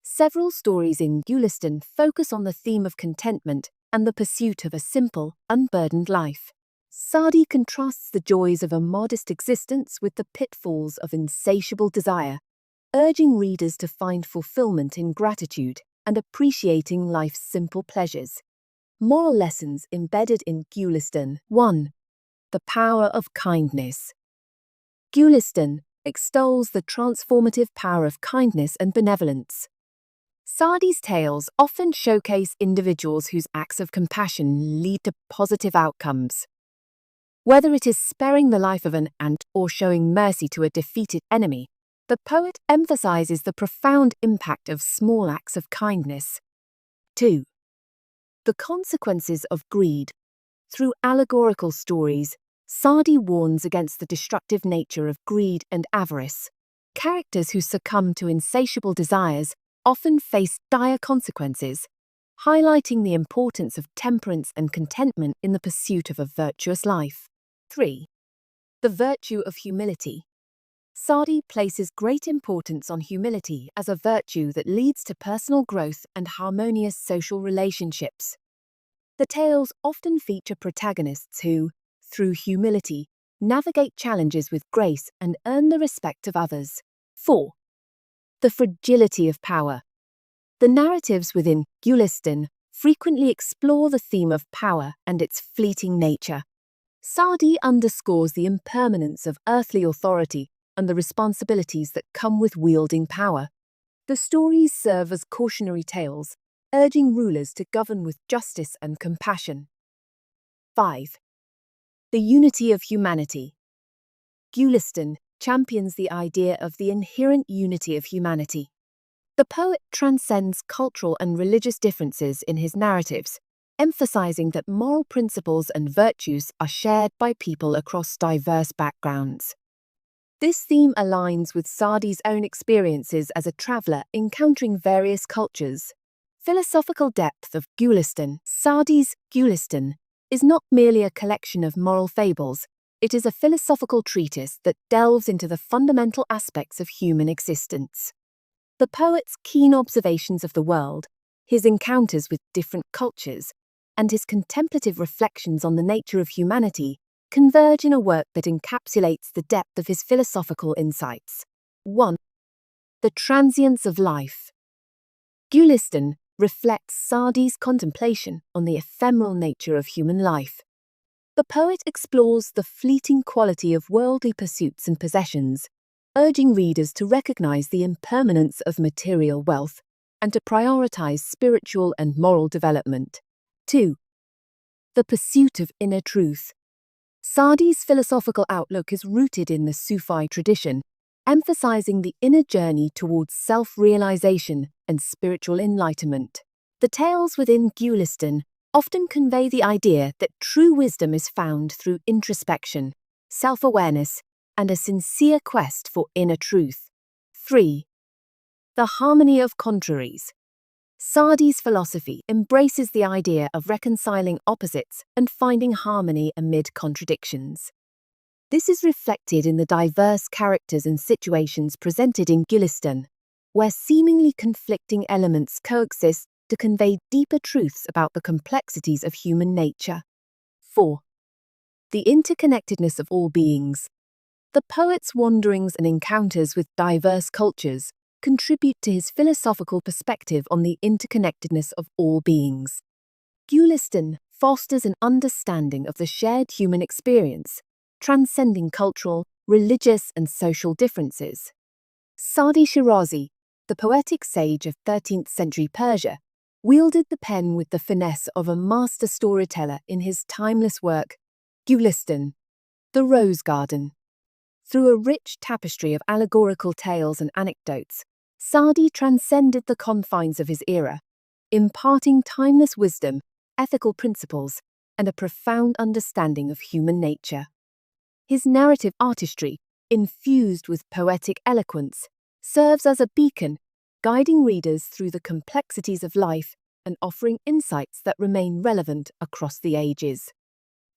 Several stories in Gulistan focus on the theme of contentment and the pursuit of a simple, unburdened life. Saadi contrasts the joys of a modest existence with the pitfalls of insatiable desire, urging readers to find fulfillment in gratitude and appreciating life's simple pleasures. Moral lessons embedded in Gulistan. 1. The power of kindness. Gulistan extols the transformative power of kindness and benevolence. Saadi's tales often showcase individuals whose acts of compassion lead to positive outcomes. Whether it is sparing the life of an ant or showing mercy to a defeated enemy, the poet emphasizes the profound impact of small acts of kindness. 2. The consequences of greed. Through allegorical stories, Saadi warns against the destructive nature of greed and avarice. Characters who succumb to insatiable desires often face dire consequences, highlighting the importance of temperance and contentment in the pursuit of a virtuous life. 3. The virtue of humility. Saadi places great importance on humility as a virtue that leads to personal growth and harmonious social relationships. The tales often feature protagonists who, through humility, navigate challenges with grace and earn the respect of others. 4. The fragility of power. The narratives within Gülistan frequently explore the theme of power and its fleeting nature. Saadi underscores the impermanence of earthly authority and the responsibilities that come with wielding power. The stories serve as cautionary tales, urging rulers to govern with justice and compassion. 5. The unity of humanity. Gülistan champions the idea of the inherent unity of humanity. The poet transcends cultural and religious differences in his narratives, emphasizing that moral principles and virtues are shared by people across diverse backgrounds. This theme aligns with Saadi's own experiences as a traveler encountering various cultures. Philosophical depth of Gülistan. Saadi's Gülistan is not merely a collection of moral fables, it is a philosophical treatise that delves into the fundamental aspects of human existence. The poet's keen observations of the world, his encounters with different cultures, and his contemplative reflections on the nature of humanity converge in a work that encapsulates the depth of his philosophical insights. 1. The transience of life. Gülistan reflects Saadi's contemplation on the ephemeral nature of human life. The poet explores the fleeting quality of worldly pursuits and possessions, urging readers to recognize the impermanence of material wealth and to prioritize spiritual and moral development. 2. The pursuit of inner truth. Saadi's philosophical outlook is rooted in the Sufi tradition, emphasizing the inner journey towards self-realization and spiritual enlightenment. The tales within Gülistan often convey the idea that true wisdom is found through introspection, self-awareness, and a sincere quest for inner truth. 3. The harmony of contraries. Saadi's philosophy embraces the idea of reconciling opposites and finding harmony amid contradictions. This is reflected in the diverse characters and situations presented in Gülistan, where seemingly conflicting elements coexist to convey deeper truths about the complexities of human nature. 4. The interconnectedness of all beings. The poet's wanderings and encounters with diverse cultures contribute to his philosophical perspective on the interconnectedness of all beings. Gülistan fosters an understanding of the shared human experience, transcending cultural, religious, and social differences. Saadi Shirazi, the poetic sage of 13th century Persia, wielded the pen with the finesse of a master storyteller in his timeless work, Gülistan, the Rose Garden. Through a rich tapestry of allegorical tales and anecdotes, Saadi transcended the confines of his era, imparting timeless wisdom, ethical principles, and a profound understanding of human nature. His narrative artistry, infused with poetic eloquence, serves as a beacon, guiding readers through the complexities of life and offering insights that remain relevant across the ages.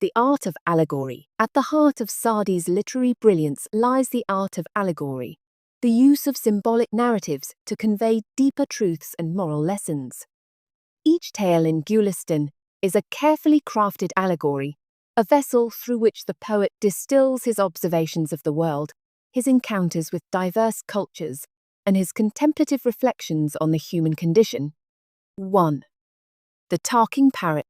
The art of allegory. At the heart of Saadi's literary brilliance lies the art of allegory, the use of symbolic narratives to convey deeper truths and moral lessons. Each tale in Gülistan is a carefully crafted allegory, a vessel through which the poet distills his observations of the world, his encounters with diverse cultures, and his contemplative reflections on the human condition. 1. The talking parrot.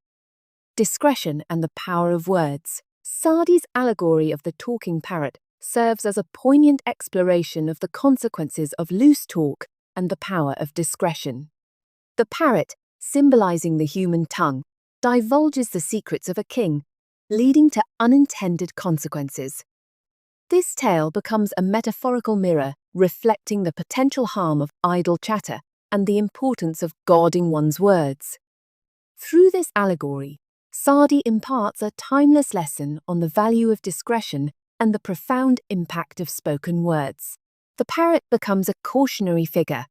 Discretion and the power of words. Saadi's allegory of the talking parrot serves as a poignant exploration of the consequences of loose talk and the power of discretion. The parrot, symbolizing the human tongue, divulges the secrets of a king, leading to unintended consequences. This tale becomes a metaphorical mirror reflecting the potential harm of idle chatter and the importance of guarding one's words. Through this allegory, Saadi imparts a timeless lesson on the value of discretion and the profound impact of spoken words. The parrot becomes a cautionary figure,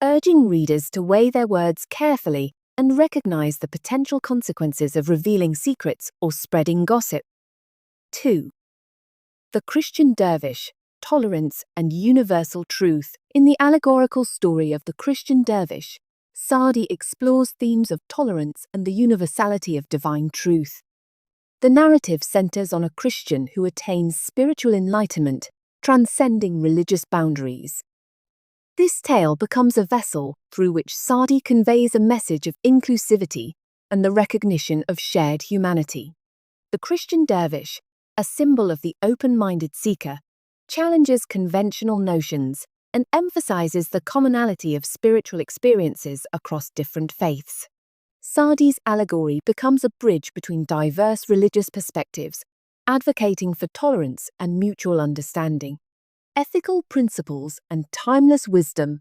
urging readers to weigh their words carefully and recognize the potential consequences of revealing secrets or spreading gossip. 2. The Christian dervish, tolerance and universal truth. In the allegorical story of the Christian dervish, Saadi explores themes of tolerance and the universality of divine truth. The narrative centers on a Christian who attains spiritual enlightenment, transcending religious boundaries. This tale becomes a vessel through which Saadi conveys a message of inclusivity and the recognition of shared humanity. The Christian dervish, a symbol of the open-minded seeker, challenges conventional notions and emphasizes the commonality of spiritual experiences across different faiths. Saadi's allegory becomes a bridge between diverse religious perspectives, advocating for tolerance and mutual understanding. Ethical principles and timeless wisdom.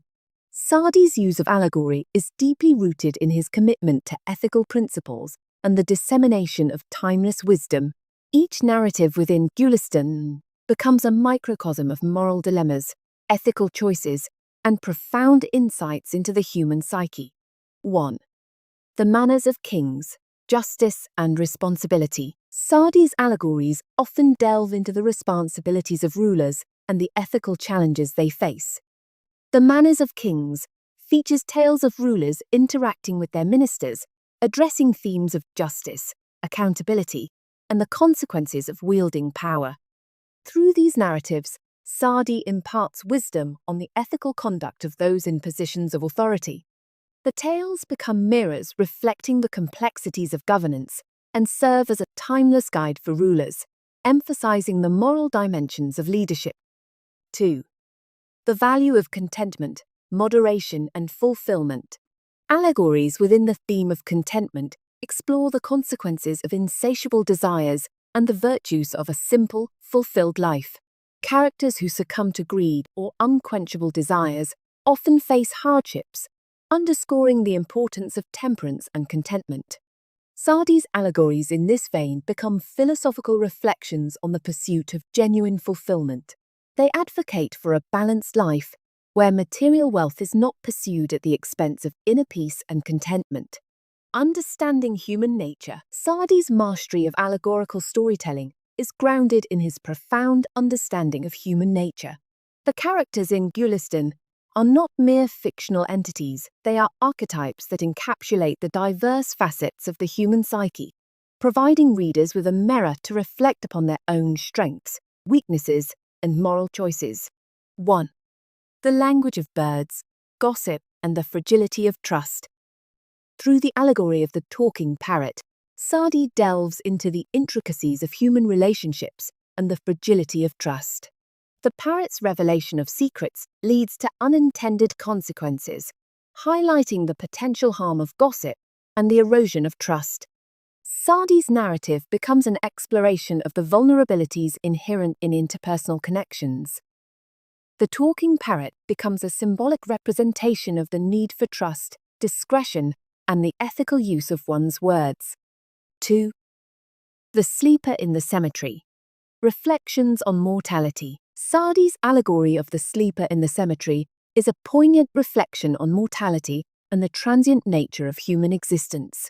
Saadi's use of allegory is deeply rooted in his commitment to ethical principles and the dissemination of timeless wisdom. Each narrative within Gülistan becomes a microcosm of moral dilemmas, ethical choices, and profound insights into the human psyche. 1. The manners of kings, justice and responsibility. Saadi's allegories often delve into the responsibilities of rulers and the ethical challenges they face. The Manners of Kings features tales of rulers interacting with their ministers, addressing themes of justice, accountability, and the consequences of wielding power. Through these narratives, Saadi imparts wisdom on the ethical conduct of those in positions of authority. The tales become mirrors reflecting the complexities of governance and serve as a timeless guide for rulers, emphasizing the moral dimensions of leadership. 2. The value of contentment, moderation, and fulfillment. Allegories within the theme of contentment explore the consequences of insatiable desires and the virtues of a simple, fulfilled life. Characters who succumb to greed or unquenchable desires often face hardships, underscoring the importance of temperance and contentment. Saadi's allegories in this vein become philosophical reflections on the pursuit of genuine fulfillment. They advocate for a balanced life where material wealth is not pursued at the expense of inner peace and contentment. Understanding human nature. Saadi's mastery of allegorical storytelling is grounded in his profound understanding of human nature. The characters in Gülistan are not mere fictional entities, they are archetypes that encapsulate the diverse facets of the human psyche, providing readers with a mirror to reflect upon their own strengths, weaknesses, and moral choices. 1. The language of birds, gossip, and the fragility of trust. Through the allegory of the talking parrot, Saadi delves into the intricacies of human relationships and the fragility of trust. The parrot's revelation of secrets leads to unintended consequences, highlighting the potential harm of gossip and the erosion of trust. Saadi's narrative becomes an exploration of the vulnerabilities inherent in interpersonal connections. The talking parrot becomes a symbolic representation of the need for trust, discretion, and the ethical use of one's words. 2. The sleeper in the cemetery. Reflections on mortality. Saadi's allegory of the sleeper in the cemetery is a poignant reflection on mortality and the transient nature of human existence.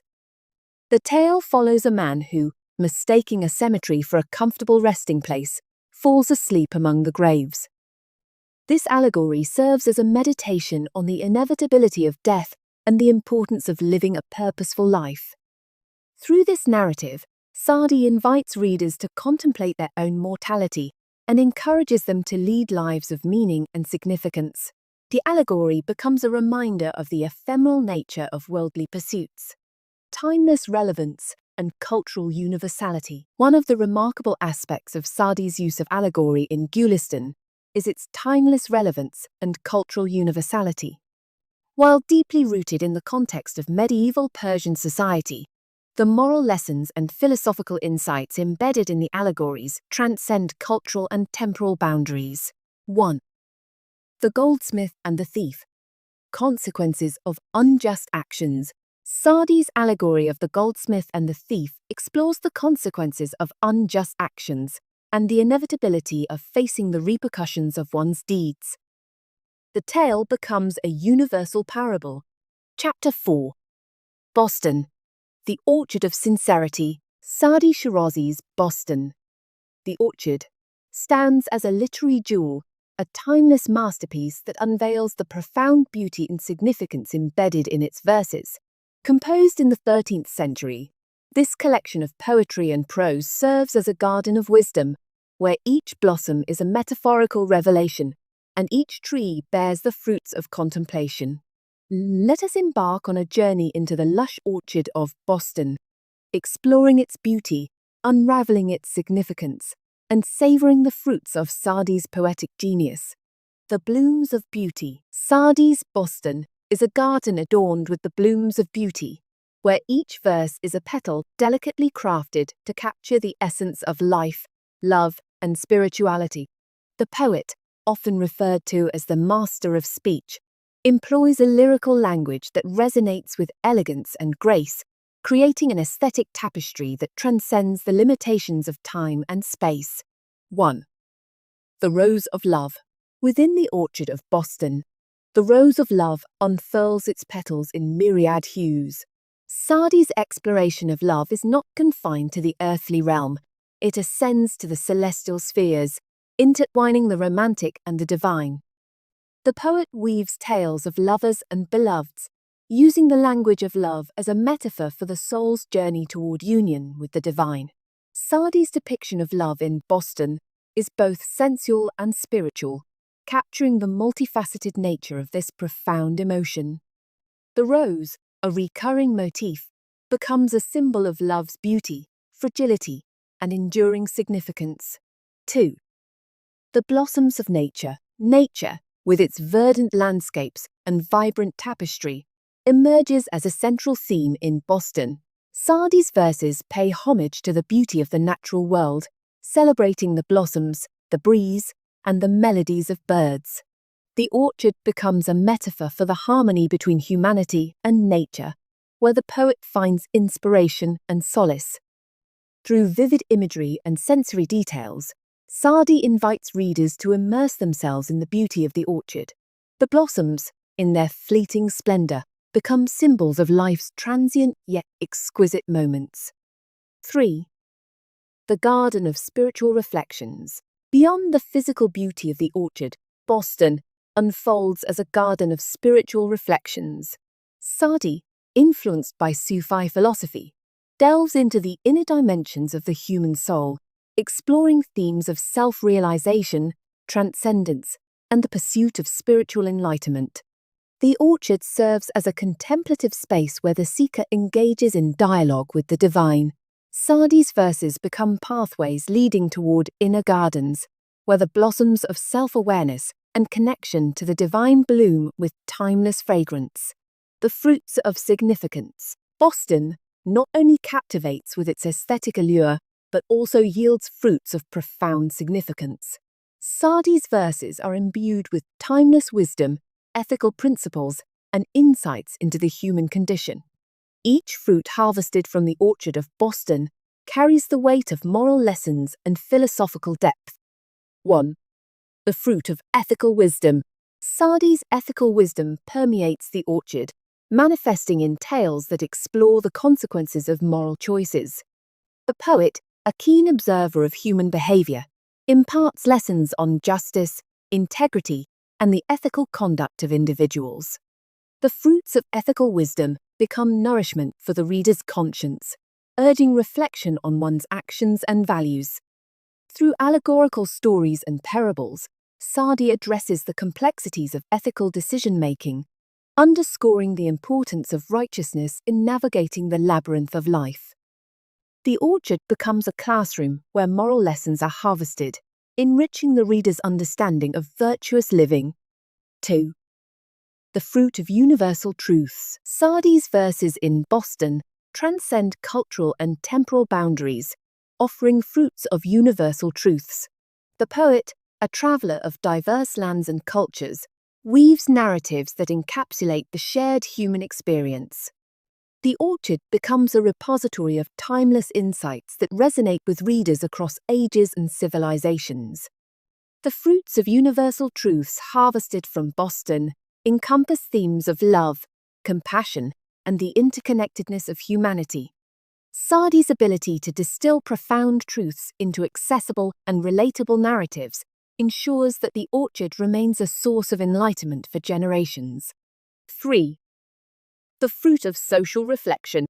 The tale follows a man who, mistaking a cemetery for a comfortable resting place, falls asleep among the graves. This allegory serves as a meditation on the inevitability of death and the importance of living a purposeful life. Through this narrative, Saadi invites readers to contemplate their own mortality and encourages them to lead lives of meaning and significance. The allegory becomes a reminder of the ephemeral nature of worldly pursuits, timeless relevance, and cultural universality. One of the remarkable aspects of Saadi's use of allegory in Gülistan is its timeless relevance and cultural universality. While deeply rooted in the context of medieval Persian society, the moral lessons and philosophical insights embedded in the allegories transcend cultural and temporal boundaries. 1. The goldsmith and the thief. Consequences of unjust actions. Saadi's allegory of the goldsmith and the thief explores the consequences of unjust actions and the inevitability of facing the repercussions of one's deeds. The tale becomes a universal parable. Chapter 4. Boston. The Orchard of Sincerity, Saadi Shirazi's Boston. The Orchard stands as a literary jewel, a timeless masterpiece that unveils the profound beauty and significance embedded in its verses. Composed in the 13th century, this collection of poetry and prose serves as a garden of wisdom, where each blossom is a metaphorical revelation, and each tree bears the fruits of contemplation. Let us embark on a journey into the lush orchard of Boston, exploring its beauty, unraveling its significance, and savouring the fruits of Saadi's poetic genius. The blooms of beauty. Saadi's Boston is a garden adorned with the blooms of beauty, where each verse is a petal delicately crafted to capture the essence of life, love, and spirituality. The poet, often referred to as the master of speech, employs a lyrical language that resonates with elegance and grace, creating an aesthetic tapestry that transcends the limitations of time and space. 1. The Rose of Love. Within the orchard of Boston, the rose of love unfurls its petals in myriad hues. Saadi's exploration of love is not confined to the earthly realm. It ascends to the celestial spheres, intertwining the romantic and the divine. The poet weaves tales of lovers and beloveds, using the language of love as a metaphor for the soul's journey toward union with the divine. Saadi's depiction of love in Boston is both sensual and spiritual, capturing the multifaceted nature of this profound emotion. The rose, a recurring motif, becomes a symbol of love's beauty, fragility, and enduring significance. 2. The blossoms of nature. Nature, with its verdant landscapes and vibrant tapestry, emerges as a central theme in Boston. Saadi's verses pay homage to the beauty of the natural world, celebrating the blossoms, the breeze, and the melodies of birds. The orchard becomes a metaphor for the harmony between humanity and nature, where the poet finds inspiration and solace. Through vivid imagery and sensory details, Saadi invites readers to immerse themselves in the beauty of the orchard. The blossoms, in their fleeting splendor, become symbols of life's transient yet exquisite moments. 3. The Garden of Spiritual Reflections. Beyond the physical beauty of the orchard, Boston unfolds as a garden of spiritual reflections. Saadi, influenced by Sufi philosophy, delves into the inner dimensions of the human soul, exploring themes of self-realization, transcendence, and the pursuit of spiritual enlightenment. The orchard serves as a contemplative space where the seeker engages in dialogue with the divine. Saadi's verses become pathways leading toward inner gardens, where the blossoms of self-awareness and connection to the divine bloom with timeless fragrance. The fruits of significance. Boston not only captivates with its aesthetic allure, but also yields fruits of profound significance. Saadi's verses are imbued with timeless wisdom, ethical principles, and insights into the human condition. Each fruit harvested from the orchard of Boston carries the weight of moral lessons and philosophical depth. 1. The fruit of ethical wisdom. Saadi's ethical wisdom permeates the orchard, manifesting in tales that explore the consequences of moral choices. The poet, a keen observer of human behavior, imparts lessons on justice, integrity, and the ethical conduct of individuals. The fruits of ethical wisdom become nourishment for the reader's conscience, urging reflection on one's actions and values. Through allegorical stories and parables, Saadi addresses the complexities of ethical decision-making, underscoring the importance of righteousness in navigating the labyrinth of life. The orchard becomes a classroom where moral lessons are harvested, enriching the reader's understanding of virtuous living. 2. The fruit of universal truths. Saadi's verses in Boston transcend cultural and temporal boundaries, offering fruits of universal truths. The poet, a traveler of diverse lands and cultures, weaves narratives that encapsulate the shared human experience. The orchard becomes a repository of timeless insights that resonate with readers across ages and civilizations. The fruits of universal truths harvested from Boston encompass themes of love, compassion, and the interconnectedness of humanity. Saadi's ability to distill profound truths into accessible and relatable narratives ensures that the orchard remains a source of enlightenment for generations. 3. The fruit of social reflection.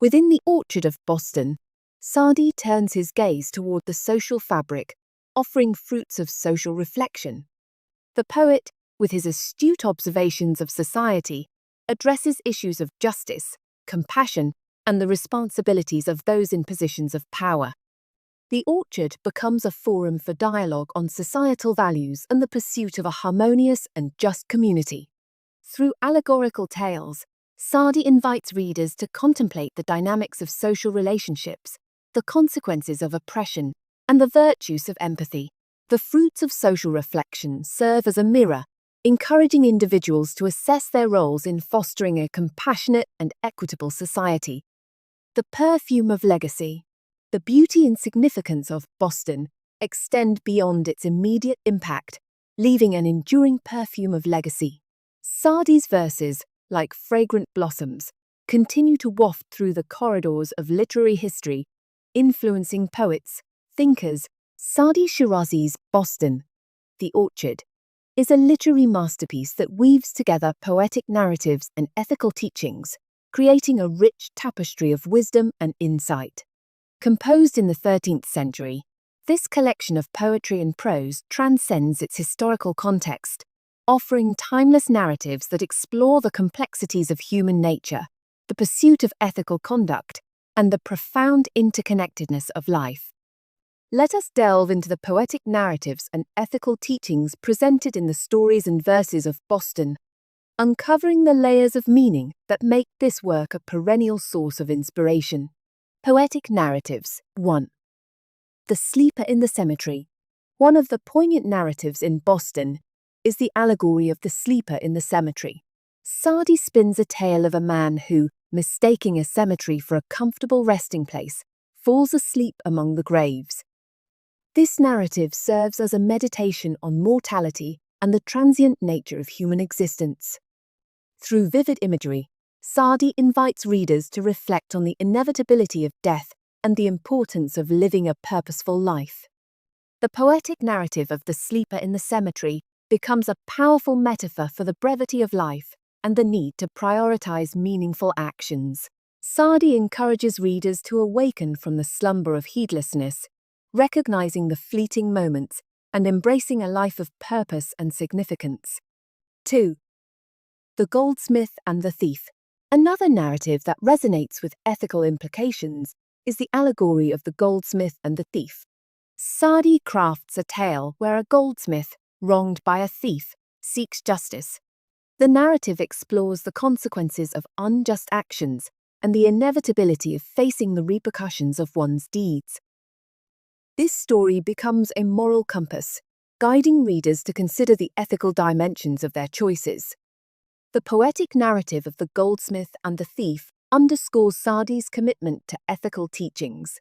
Within the orchard of Boston, Saadi turns his gaze toward the social fabric, offering fruits of social reflection. The poet, with his astute observations of society, addresses issues of justice, compassion, and the responsibilities of those in positions of power. The orchard becomes a forum for dialogue on societal values and the pursuit of a harmonious and just community. Through allegorical tales, Saadi invites readers to contemplate the dynamics of social relationships, the consequences of oppression, and the virtues of empathy. The fruits of social reflection serve as a mirror, encouraging individuals to assess their roles in fostering a compassionate and equitable society. The perfume of legacy. The beauty and significance of Boston extend beyond its immediate impact, leaving an enduring perfume of legacy. Saadi's verses, like fragrant blossoms, continue to waft through the corridors of literary history, influencing poets, thinkers. Saadi Shirazi's Boston, The Orchard, is a literary masterpiece that weaves together poetic narratives and ethical teachings, creating a rich tapestry of wisdom and insight. Composed in the 13th century, this collection of poetry and prose transcends its historical context, offering timeless narratives that explore the complexities of human nature, the pursuit of ethical conduct, and the profound interconnectedness of life. Let us delve into the poetic narratives and ethical teachings presented in the stories and verses of Boston, uncovering the layers of meaning that make this work a perennial source of inspiration. Poetic narratives. 1. The Sleeper in the Cemetery. One of the poignant narratives in Boston is the allegory of the sleeper in the cemetery. Saadi spins a tale of a man who, mistaking a cemetery for a comfortable resting place, falls asleep among the graves. This narrative serves as a meditation on mortality and the transient nature of human existence. Through vivid imagery, Saadi invites readers to reflect on the inevitability of death and the importance of living a purposeful life. The poetic narrative of the sleeper in the cemetery becomes a powerful metaphor for the brevity of life and the need to prioritize meaningful actions. Saadi encourages readers to awaken from the slumber of heedlessness, recognizing the fleeting moments and embracing a life of purpose and significance. 2. The Goldsmith and the Thief. Another narrative that resonates with ethical implications is the allegory of the goldsmith and the thief. Saadi crafts a tale where a goldsmith, wronged by a thief, seeks justice. The narrative explores the consequences of unjust actions and the inevitability of facing the repercussions of one's deeds. This story becomes a moral compass, guiding readers to consider the ethical dimensions of their choices. The poetic narrative of the goldsmith and the thief underscores Saadi's commitment to ethical teachings.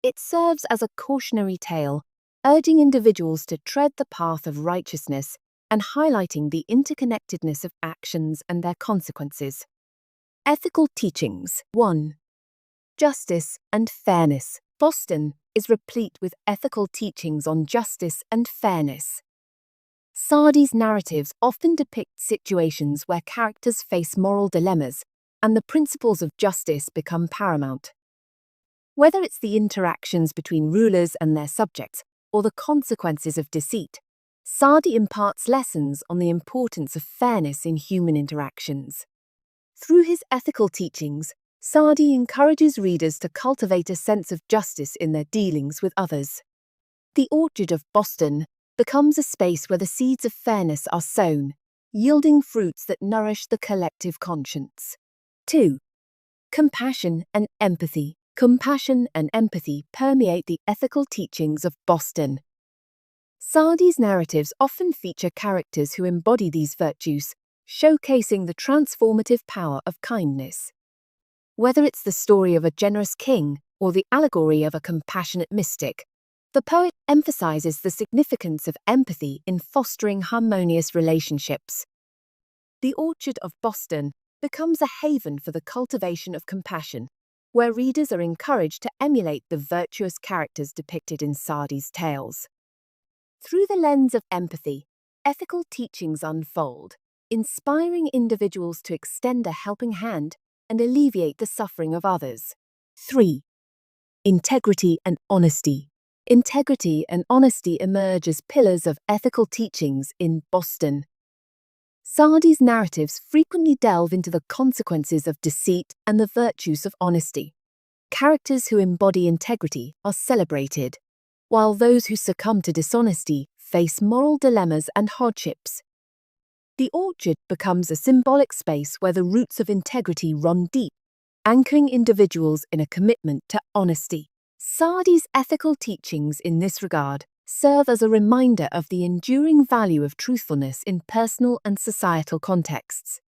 It serves as a cautionary tale, urging individuals to tread the path of righteousness and highlighting the interconnectedness of actions and their consequences. Ethical teachings. 1. Justice and fairness. Boston is replete with ethical teachings on justice and fairness. Saadi's narratives often depict situations where characters face moral dilemmas and the principles of justice become paramount. Whether it's the interactions between rulers and their subjects or the consequences of deceit, Saadi imparts lessons on the importance of fairness in human interactions. Through his ethical teachings, Saadi encourages readers to cultivate a sense of justice in their dealings with others. The Orchard of Boston becomes a space where the seeds of fairness are sown, yielding fruits that nourish the collective conscience. 2. Compassion and empathy. Compassion and empathy permeate the ethical teachings of Boston. Saadi's narratives often feature characters who embody these virtues, showcasing the transformative power of kindness. Whether it's the story of a generous king or the allegory of a compassionate mystic, the poet emphasizes the significance of empathy in fostering harmonious relationships. The Orchard of Boston becomes a haven for the cultivation of compassion, where readers are encouraged to emulate the virtuous characters depicted in Saadi's tales. Through the lens of empathy, ethical teachings unfold, inspiring individuals to extend a helping hand and alleviate the suffering of others. 3. Integrity and honesty. Integrity and honesty emerge as pillars of ethical teachings in Boston. Saadi's narratives frequently delve into the consequences of deceit and the virtues of honesty. Characters who embody integrity are celebrated, while those who succumb to dishonesty face moral dilemmas and hardships. The orchard becomes a symbolic space where the roots of integrity run deep, anchoring individuals in a commitment to honesty. Saadi's ethical teachings in this regard serve as a reminder of the enduring value of truthfulness in personal and societal contexts.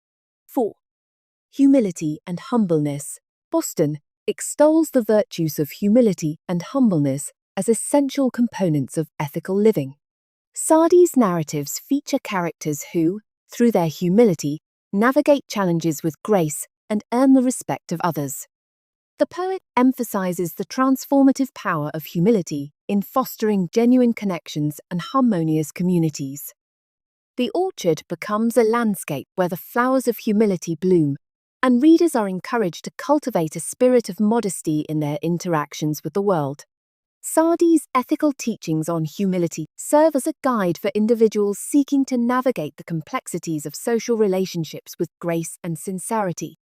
4. Humility and humbleness. Boston extols the virtues of humility and humbleness as essential components of ethical living. Saadi's narratives feature characters who, through their humility, navigate challenges with grace and earn the respect of others. The poet emphasizes the transformative power of humility in fostering genuine connections and harmonious communities. The orchard becomes a landscape where the flowers of humility bloom, and readers are encouraged to cultivate a spirit of modesty in their interactions with the world. Saadi's ethical teachings on humility serve as a guide for individuals seeking to navigate the complexities of social relationships with grace and sincerity.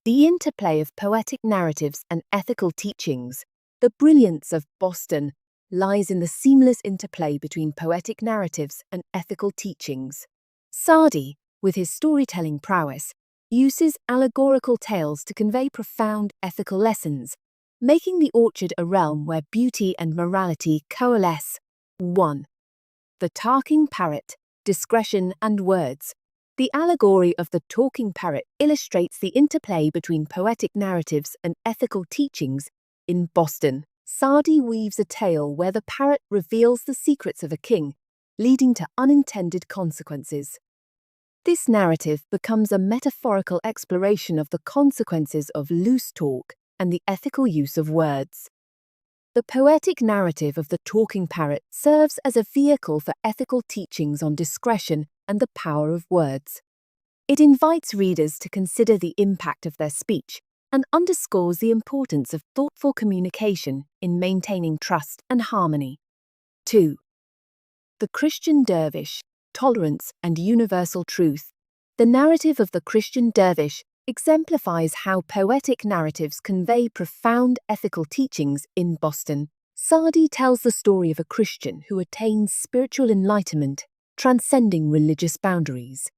The interplay of poetic narratives and ethical teachings, the brilliance of Boston, lies in the seamless interplay between poetic narratives and ethical teachings. Saadi, with his storytelling prowess, uses allegorical tales to convey profound ethical lessons, making the orchard a realm where beauty and morality coalesce. 1. The talking parrot, discretion and words. The allegory of the talking parrot illustrates the interplay between poetic narratives and ethical teachings in Boston. Saadi weaves a tale where the parrot reveals the secrets of a king, leading to unintended consequences. This narrative becomes a metaphorical exploration of the consequences of loose talk and the ethical use of words. The poetic narrative of the talking parrot serves as a vehicle for ethical teachings on discretion and the power of words. It invites readers to consider the impact of their speech and underscores the importance of thoughtful communication in maintaining trust and harmony. 2. The Christian dervish, tolerance and universal truth. The narrative of the Christian dervish exemplifies how poetic narratives convey profound ethical teachings in Boston. Saadi tells the story of a Christian who attains spiritual enlightenment, transcending religious boundaries.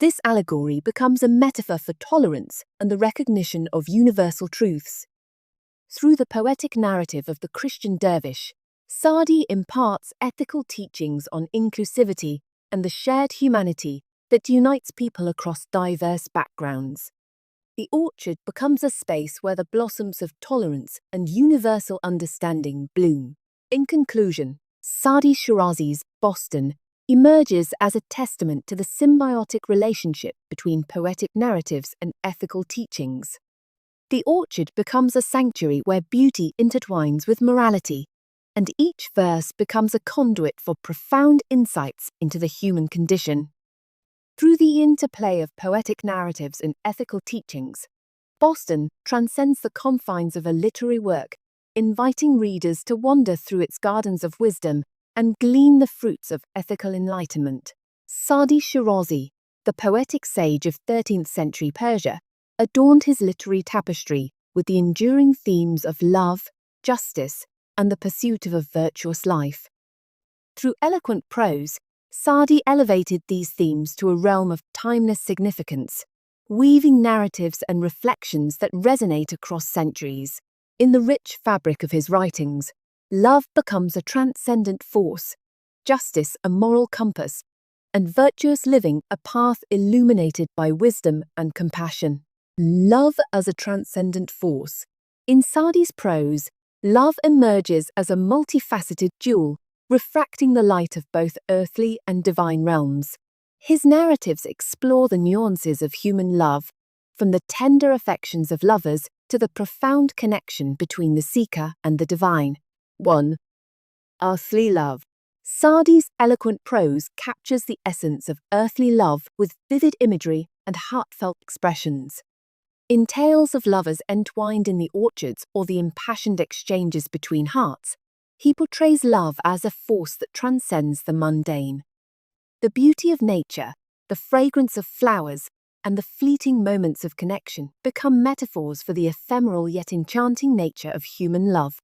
This allegory becomes a metaphor for tolerance and the recognition of universal truths. Through the poetic narrative of the Christian dervish, Saadi imparts ethical teachings on inclusivity and the shared humanity that unites people across diverse backgrounds. The orchard becomes a space where the blossoms of tolerance and universal understanding bloom. In conclusion, Saadi Shirazi's Boston emerges as a testament to the symbiotic relationship between poetic narratives and ethical teachings. The orchard becomes a sanctuary where beauty intertwines with morality, and each verse becomes a conduit for profound insights into the human condition. Through the interplay of poetic narratives and ethical teachings, Boston transcends the confines of a literary work, inviting readers to wander through its gardens of wisdom and glean the fruits of ethical enlightenment. Saadi Shirazi, the poetic sage of 13th century Persia, adorned his literary tapestry with the enduring themes of love, justice, and the pursuit of a virtuous life. Through eloquent prose, Saadi elevated these themes to a realm of timeless significance, weaving narratives and reflections that resonate across centuries. In the rich fabric of his writings, love becomes a transcendent force, justice a moral compass, and virtuous living a path illuminated by wisdom and compassion. Love as a transcendent force. In Saadi's prose, love emerges as a multifaceted jewel, refracting the light of both earthly and divine realms. His narratives explore the nuances of human love from the tender affections of lovers to the profound connection between the seeker and the divine. 1. Earthly love. Saadi's eloquent prose captures the essence of earthly love with vivid imagery and heartfelt expressions. In tales of lovers entwined in the orchards or the impassioned exchanges between hearts, he portrays love as a force that transcends the mundane. The beauty of nature, the fragrance of flowers, and the fleeting moments of connection become metaphors for the ephemeral yet enchanting nature of human love.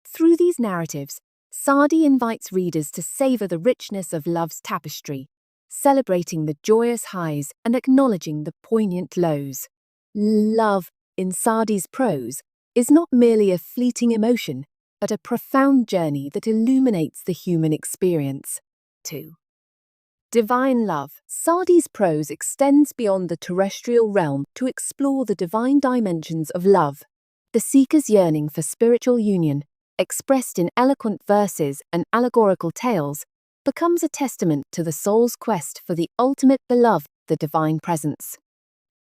Through these narratives, Saadi invites readers to savor the richness of love's tapestry, celebrating the joyous highs and acknowledging the poignant lows. Love, in Saadi's prose, is not merely a fleeting emotion, but a profound journey that illuminates the human experience. 2. Divine love. Saadi's prose extends beyond the terrestrial realm to explore the divine dimensions of love. The seeker's yearning for spiritual union, expressed in eloquent verses and allegorical tales, becomes a testament to the soul's quest for the ultimate beloved, the divine presence.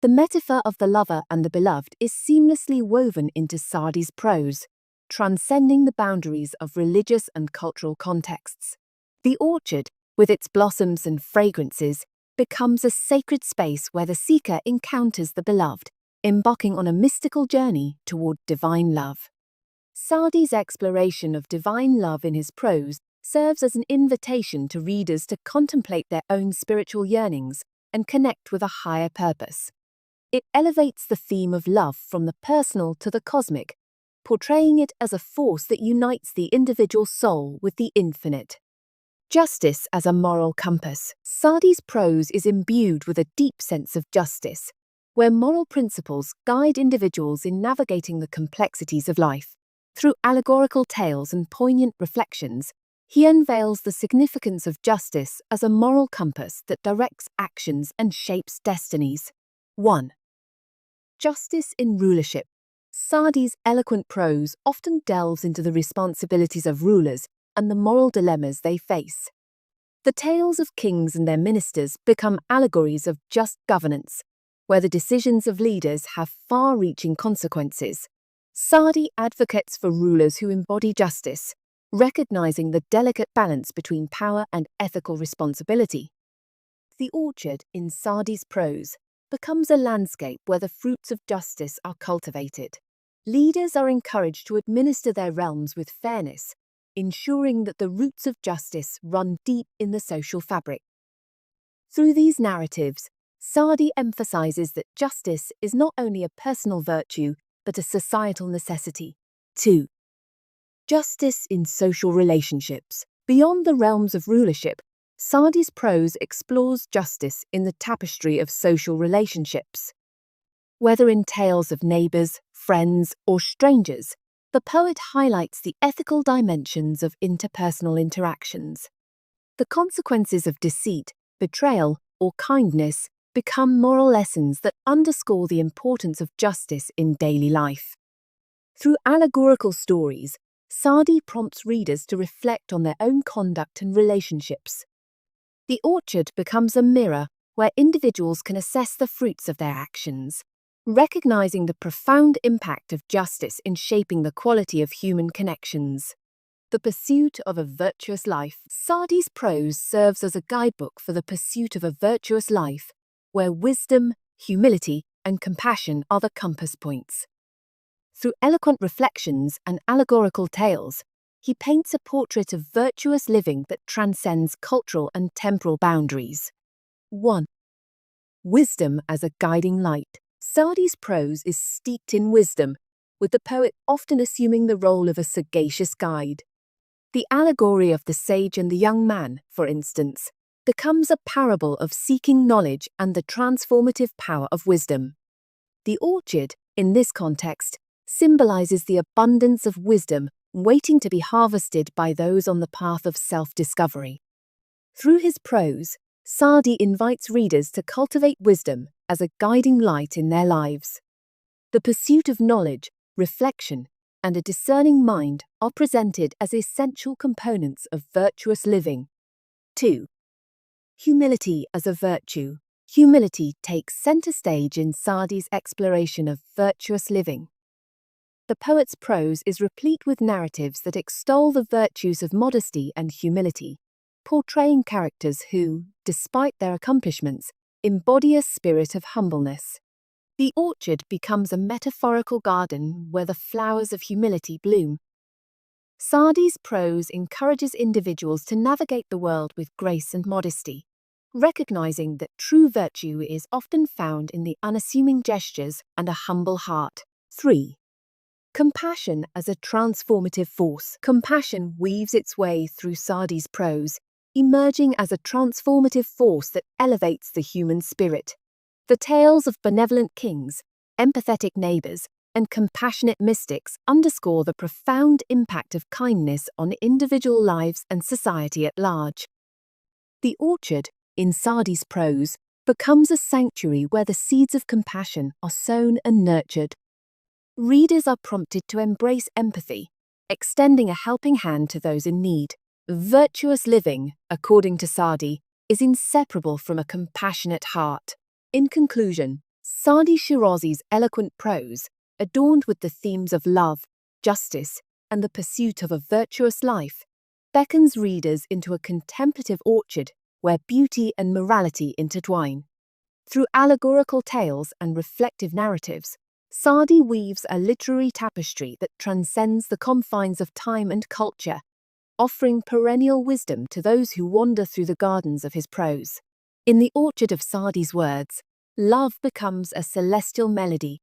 The metaphor of the lover and the beloved is seamlessly woven into Saadi's prose, transcending the boundaries of religious and cultural contexts. The orchard, with its blossoms and fragrances, becomes a sacred space where the seeker encounters the beloved, embarking on a mystical journey toward divine love. Saadi's exploration of divine love in his prose serves as an invitation to readers to contemplate their own spiritual yearnings and connect with a higher purpose. It elevates the theme of love from the personal to the cosmic, portraying it as a force that unites the individual soul with the infinite. Justice as a moral compass. Saadi's prose is imbued with a deep sense of justice, where moral principles guide individuals in navigating the complexities of life. Through allegorical tales and poignant reflections, he unveils the significance of justice as a moral compass that directs actions and shapes destinies. 1. Justice in rulership. Saadi's eloquent prose often delves into the responsibilities of rulers and the moral dilemmas they face. The tales of kings and their ministers become allegories of just governance, where the decisions of leaders have far-reaching consequences. Saadi advocates for rulers who embody justice, recognizing the delicate balance between power and ethical responsibility. The orchard, in Saadi's prose, becomes a landscape where the fruits of justice are cultivated. Leaders are encouraged to administer their realms with fairness, ensuring that the roots of justice run deep in the social fabric. Through these narratives, Saadi emphasizes that justice is not only a personal virtue, but a societal necessity. 2. Justice in social relationships. Beyond the realms of rulership, Saadi's prose explores justice in the tapestry of social relationships. Whether in tales of neighbors, friends, or strangers, the poet highlights the ethical dimensions of interpersonal interactions. The consequences of deceit, betrayal, or kindness become moral lessons that underscore the importance of justice in daily life. Through allegorical stories, Saadi prompts readers to reflect on their own conduct and relationships. The orchard becomes a mirror where individuals can assess the fruits of their actions, recognizing the profound impact of justice in shaping the quality of human connections. The pursuit of a virtuous life. Saadi's prose serves as a guidebook for the pursuit of a virtuous life, where wisdom, humility, and compassion are the compass points. Through eloquent reflections and allegorical tales, he paints a portrait of virtuous living that transcends cultural and temporal boundaries. 1. Wisdom as a guiding light. Saadi's prose is steeped in wisdom, with the poet often assuming the role of a sagacious guide. The allegory of the sage and the young man, for instance, becomes a parable of seeking knowledge and the transformative power of wisdom. The orchard, in this context, symbolizes the abundance of wisdom waiting to be harvested by those on the path of self-discovery. Through his prose, Saadi invites readers to cultivate wisdom as a guiding light in their lives. The pursuit of knowledge, reflection, and a discerning mind are presented as essential components of virtuous living. 2. Humility as a virtue. humility takes center stage in Saadi's exploration of virtuous living. The poet's prose is replete with narratives that extol the virtues of modesty and humility, portraying characters who, despite their accomplishments, embody a spirit of humbleness. The orchard becomes a metaphorical garden where the flowers of humility bloom. Saadi's prose encourages individuals to navigate the world with grace and modesty, recognizing that true virtue is often found in the unassuming gestures and a humble heart. 3. Compassion as a transformative force. Compassion weaves its way through Saadi's prose, emerging as a transformative force that elevates the human spirit. The tales of benevolent kings, empathetic neighbors, and compassionate mystics underscore the profound impact of kindness on individual lives and society at large. The orchard, in Saadi's prose, becomes a sanctuary where the seeds of compassion are sown and nurtured. Readers are prompted to embrace empathy, extending a helping hand to those in need. Virtuous living, according to Saadi, is inseparable from a compassionate heart. In conclusion, Saadi Shirazi's eloquent prose, adorned with the themes of love, justice, and the pursuit of a virtuous life, beckons readers into a contemplative orchard where beauty and morality intertwine. Through allegorical tales and reflective narratives, Saadi weaves a literary tapestry that transcends the confines of time and culture, offering perennial wisdom to those who wander through the gardens of his prose. In the orchard of Saadi's words, love becomes a celestial melody,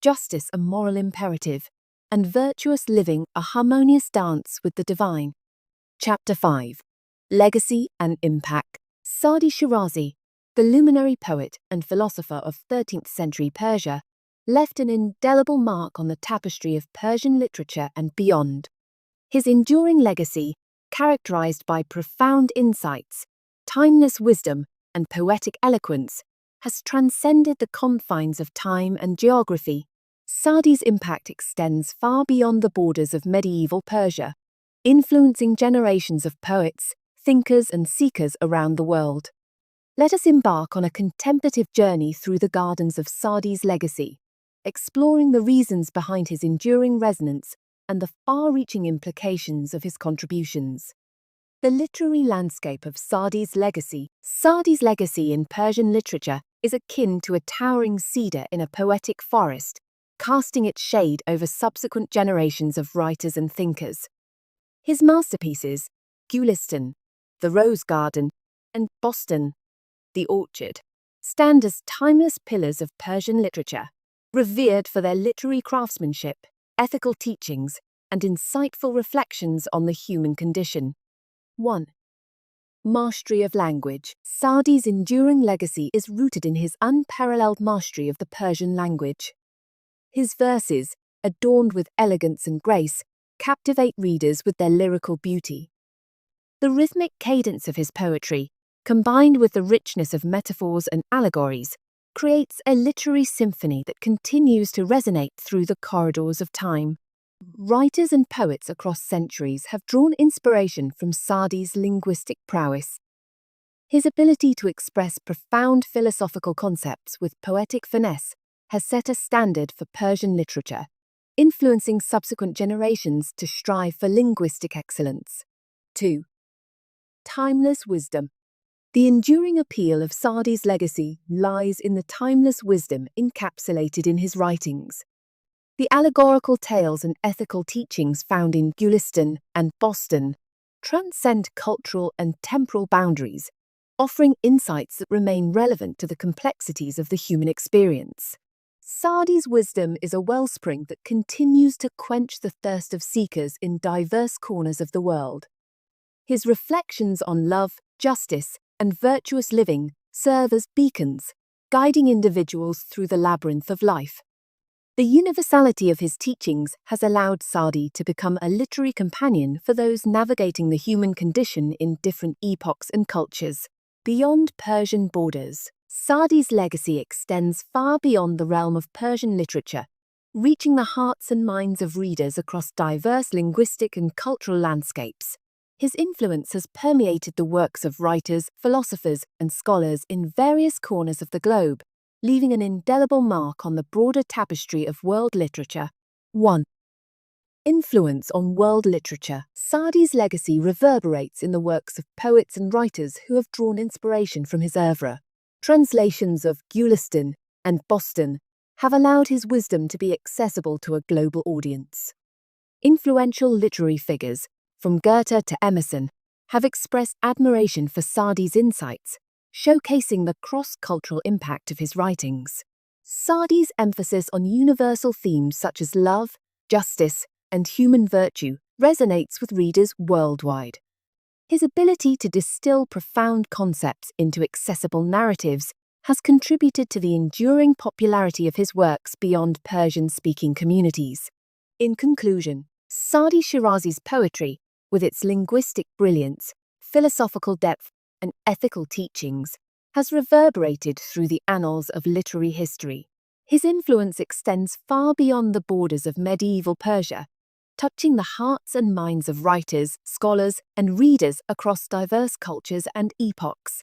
justice a moral imperative, and virtuous living a harmonious dance with the divine. Chapter 5. Legacy and Impact. Saadi Shirazi, the luminary poet and philosopher of 13th century Persia, left an indelible mark on the tapestry of Persian literature and beyond. His enduring legacy, characterized by profound insights, timeless wisdom, and poetic eloquence, has transcended the confines of time and geography. Saadi's impact extends far beyond the borders of medieval Persia, influencing generations of poets, thinkers, and seekers around the world. Let us embark on a contemplative journey through the gardens of Saadi's legacy, exploring the reasons behind his enduring resonance and the far-reaching implications of his contributions. The literary landscape of Saadi's legacy. Saadi's legacy in Persian literature is akin to a towering cedar in a poetic forest, casting its shade over subsequent generations of writers and thinkers. His masterpieces, Gulistan, The Rose Garden, and Bostan, The Orchard, stand as timeless pillars of Persian literature, revered for their literary craftsmanship, ethical teachings, and insightful reflections on the human condition. 1. Mastery of language. Saadi's enduring legacy is rooted in his unparalleled mastery of the Persian language. His verses, adorned with elegance and grace, captivate readers with their lyrical beauty. The rhythmic cadence of his poetry, combined with the richness of metaphors and allegories, creates a literary symphony that continues to resonate through the corridors of time. Writers and poets across centuries have drawn inspiration from Saadi's linguistic prowess. His ability to express profound philosophical concepts with poetic finesse has set a standard for Persian literature, influencing subsequent generations to strive for linguistic excellence. 2. Timeless wisdom. The enduring appeal of Saadi's legacy lies in the timeless wisdom encapsulated in his writings. The allegorical tales and ethical teachings found in Gulistan and Bostan transcend cultural and temporal boundaries, offering insights that remain relevant to the complexities of the human experience. Saadi's wisdom is a wellspring that continues to quench the thirst of seekers in diverse corners of the world. His reflections on love, justice, and virtuous living serve as beacons, guiding individuals through the labyrinth of life. The universality of his teachings has allowed Saadi to become a literary companion for those navigating the human condition in different epochs and cultures. Beyond Persian borders, Saadi's legacy extends far beyond the realm of Persian literature, reaching the hearts and minds of readers across diverse linguistic and cultural landscapes. His influence has permeated the works of writers, philosophers, and scholars in various corners of the globe, leaving an indelible mark on the broader tapestry of world literature. 1. Influence on world literature. Saadi's legacy reverberates in the works of poets and writers who have drawn inspiration from his oeuvre. Translations of Gulistan and Boston have allowed his wisdom to be accessible to a global audience. Influential literary figures, from Goethe to Emerson, have expressed admiration for Saadi's insights, showcasing the cross-cultural impact of his writings. Saadi's emphasis on universal themes such as love, justice, and human virtue resonates with readers worldwide. His ability to distill profound concepts into accessible narratives has contributed to the enduring popularity of his works beyond Persian-speaking communities. In conclusion, Saadi Shirazi's poetry, with its linguistic brilliance, philosophical depth, and ethical teachings, has reverberated through the annals of literary history. His influence extends far beyond the borders of medieval Persia, touching the hearts and minds of writers, scholars, and readers across diverse cultures and epochs.